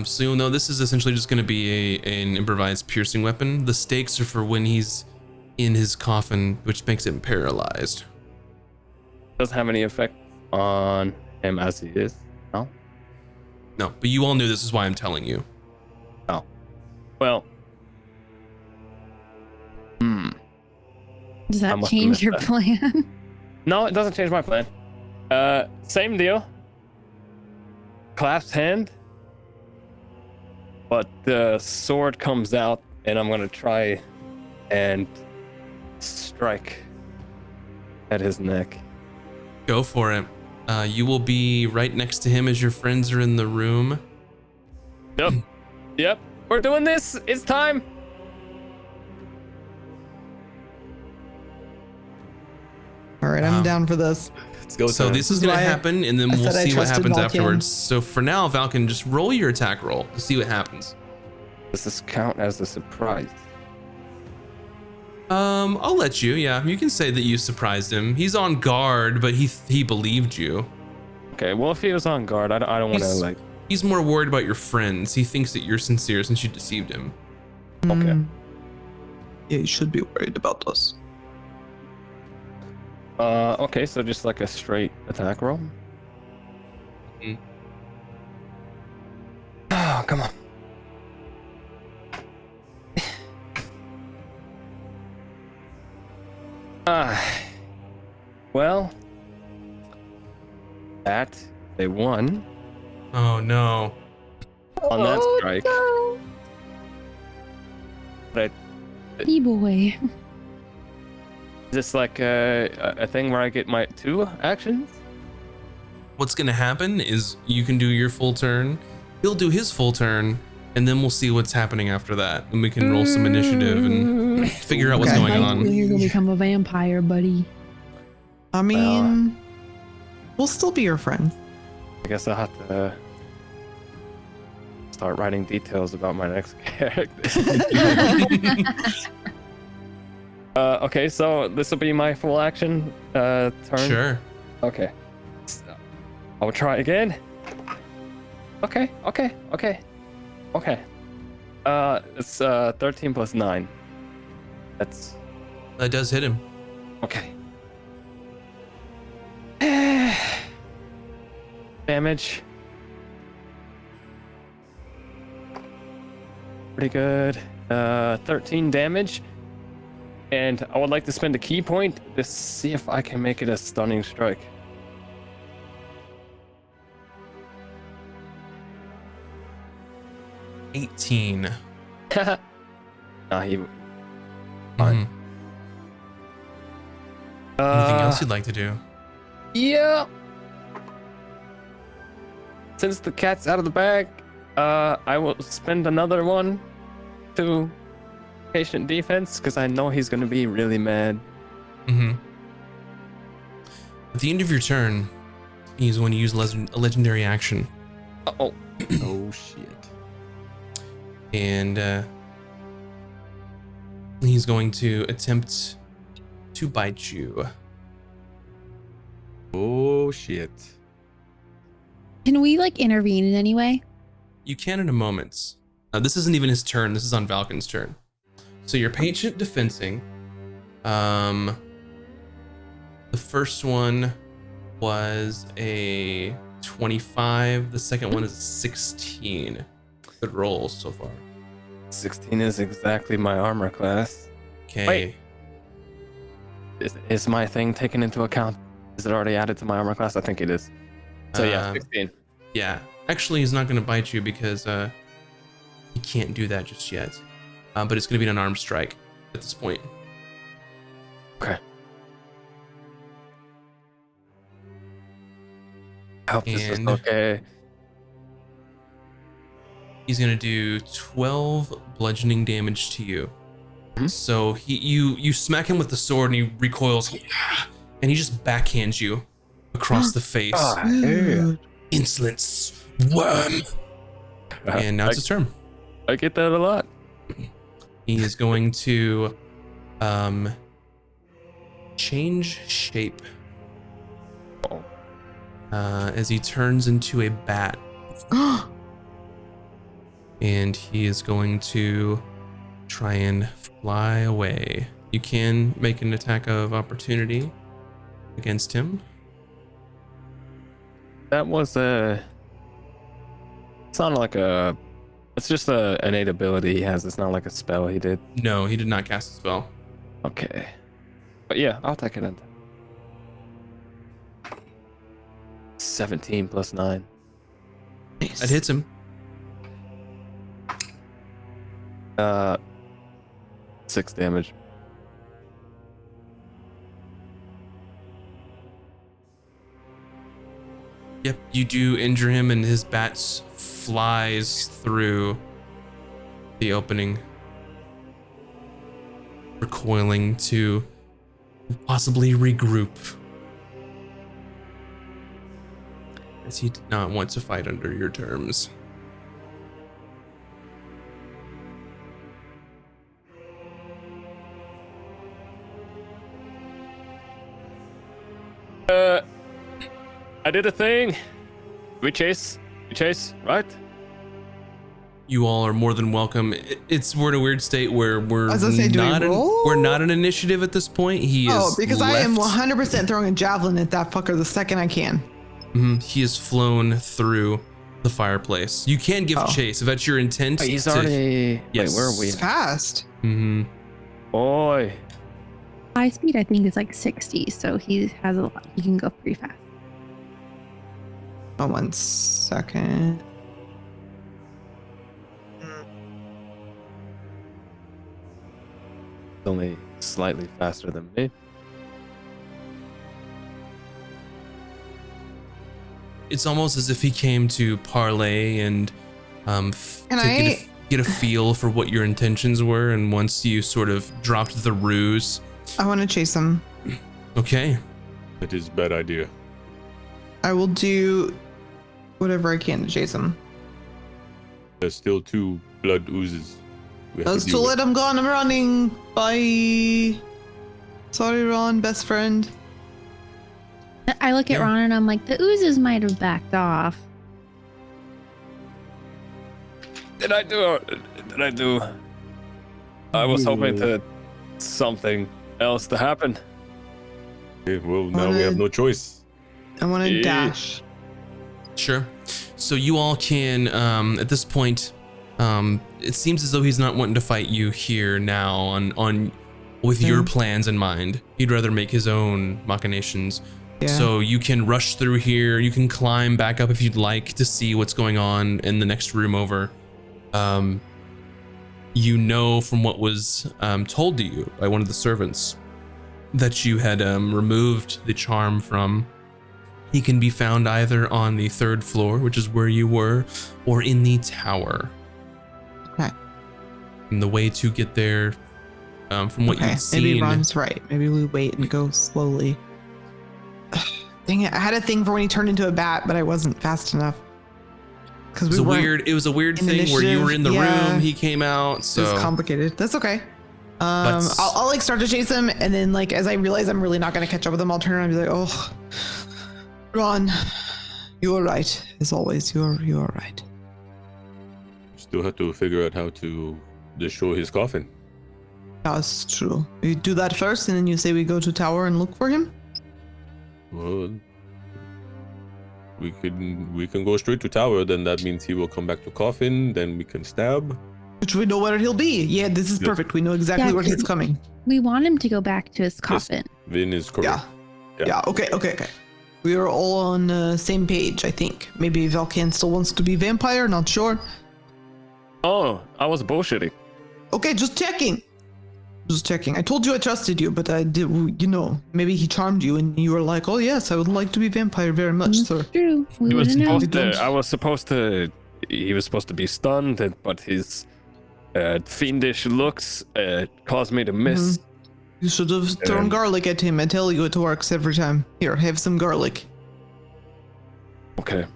So you'll know this is essentially just going to be an improvised piercing weapon. The stakes are for when he's in his coffin, which makes him paralyzed. Doesn't have any effect on him as he is. No. No, but you all knew this is why I'm telling you. Oh. Well. Does I that must have change missed your that. plan? No, it doesn't change my plan. Same deal. Clasped hand. But the sword comes out, and I'm gonna try and strike at his neck. Go for it. You will be right next to him as your friends are in the room. Yep. We're doing this. It's time. All right, I'm down for this. It's go So time. this is going to Why happen, and then I we'll said I see what trusted happens Valkian. afterwards. So for now, Valken, just roll your attack roll to see what happens. Does this count as a surprise? I'll let you. Yeah, you can say that you surprised him. He's on guard, but he believed you. Okay, well, if he was on guard, I don't want to, He's- like... He's more worried about your friends. He thinks that you're sincere since you deceived him. Okay. Yeah, you should be worried about us. Okay, so just like a straight attack roll. Mhm. Oh, come on. Well, that they won Oh no. on that strike. But boy. is this like a thing where I get my 2 actions? What's gonna happen is you can do your full turn, he'll do his full turn, and then we'll see what's happening after that. And we can roll some initiative and figure out what's Okay. going on. You're gonna become a vampire, buddy. I mean, we'll still be your friends. I guess I'll have to start writing details about my next character. Okay, so this will be my full action turn. Sure. Okay. So, I'll try again. Okay. It's 13 plus 9. That's That does hit him. okay. Damage. Pretty good. 13 damage. And I would like to spend a key point to see if I can make it a stunning strike. 18. Nah, he. Mhm. Fine. Anything else you'd like to do? Yeah. Since the cat's out of the bag, I will spend another one to patient defense because I know he's gonna be really mad. Mm-hmm. At the end of your turn, he's going to use a legendary action. Oh, Oh shit. And he's going to attempt to bite you. Oh shit. Can we like intervene in any way? You can in a moment. This isn't even his turn. This is on Valken's turn. So you're patient defensing. The first one was a 25. The second one is a 16. Good rolls so far. 16 is exactly my armor class. Okay. Wait. Is my thing taken into account? Is it already added to my armor class? I think it is. So yeah, 16. Yeah. Actually, he's not going to bite you because he can't do that just yet. But it's going to be an unarmed strike at this point. Okay. I hope this is And- okay. He's gonna do 12 bludgeoning damage to you. Mhm. So you smack him with the sword and he recoils, and he just backhands you across the face. Ah, Dude. Insolence, worm. And now it's his turn. I get that a lot. He is going to change shape Oh. as he turns into a bat. And he is going to try and fly away. You can make an attack of opportunity against him. That was a. It's not like a. It's just a innate ability he has. It's not like a spell he did. No, he did not cast a spell. Okay. But yeah, I'll take it in. 17 plus 9. Nice. That hits him. 6 damage. Yep, you do injure him, and his bat flies through the opening, recoiling to possibly regroup. as he did not want to fight under your terms. I did a thing. We chase, right? You all are more than welcome. We're in a weird state where we're As I say, do we roll? we're not an initiative at this point. Because I am 100% throwing a javelin at that fucker the second I can. He has flown through the fireplace. You can give chase if that's your intent. He's already. Yes. Wait, where are we? It's fast. Boy. High speed, I think, is like 60, so he can go pretty fast. Oh, 1 second. It's only slightly faster than me. It's almost as if he came to parlay and get a feel for what your intentions were, and once you sort of dropped the ruse. I want to chase him. Okay. That is a bad idea. I will do whatever I can to chase him. There's still 2 blood oozes. Let's to let him go on. I'm running. Bye. Sorry, Ron, best friend. I look at Ron and I'm like, the oozes might have backed off. Did I do? I was hoping to something else to happen. Okay, well, now we have no choice. I want to dash. Sure. So you all can, at this point, it seems as though he's not wanting to fight you here now on with your plans in mind. He'd rather make his own machinations. Yeah. So you can rush through here. You can climb back up if you'd like to see what's going on in the next room over. You know from what was told to you by one of the servants that you had removed the charm from. He can be found either on the 3rd floor, which is where you were, or in the tower. Okay. And the way to get there, from what you've seen. Maybe Ron's right. Maybe we wait and go slowly. Dang it! I had a thing for when he turned into a bat, but I wasn't fast enough. Because it was a weird thing where you were in the room, he came out. So it's complicated. That's okay. I'll like start to chase him, and then like as I realize I'm really not gonna catch up with him, I'll turn around and be like, "Oh, Ron, you are right. As always, you are right." Still have to figure out how to destroy his coffin. That's true. We do that first, and then you say we go to tower and look for him. Well, we can go straight to tower. Then that means he will come back to coffin. Then we can stab. Which we know where he'll be. Yeah, this is perfect. We know exactly where he's coming. We want him to go back to his coffin. Yes, Vin is correct. Yeah. Okay. We are all on the same page, I think. Maybe Valkan still wants to be vampire. Not sure. Oh, I was bullshitting. Okay, just checking. I told you I trusted you, but I did, maybe he charmed you and you were like, "Oh yes, I would like to be vampire very much, sir." True. He was supposed to be stunned, but his fiendish looks caused me to miss. You should have thrown garlic at him. I tell you, it works every time. Here, have some garlic. Okay.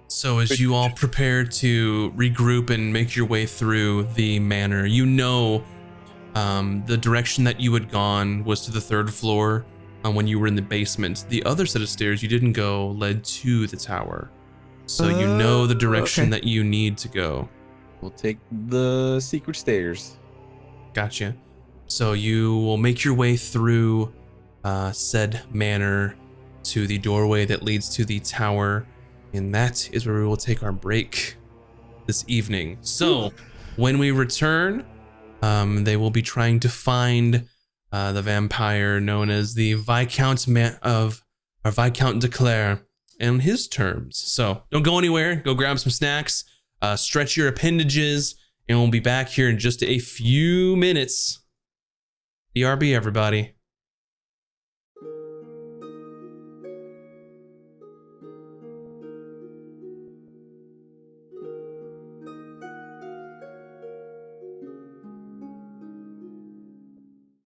So as you all prepare to regroup and make your way through the manor, the direction that you had gone was to the 3rd floor when you were in the basement. The other set of stairs you didn't go led to the tower. So you know the direction that you need to go. We'll take the secret stairs. Gotcha. So you will make your way through said manor to the doorway that leads to the tower. And that is where we will take our break this evening. So when we return, they will be trying to find the vampire known as the Viscount de Clare on his terms. So don't go anywhere. Go grab some snacks, stretch your appendages, and we'll be back here in just a few minutes. BRB, everybody.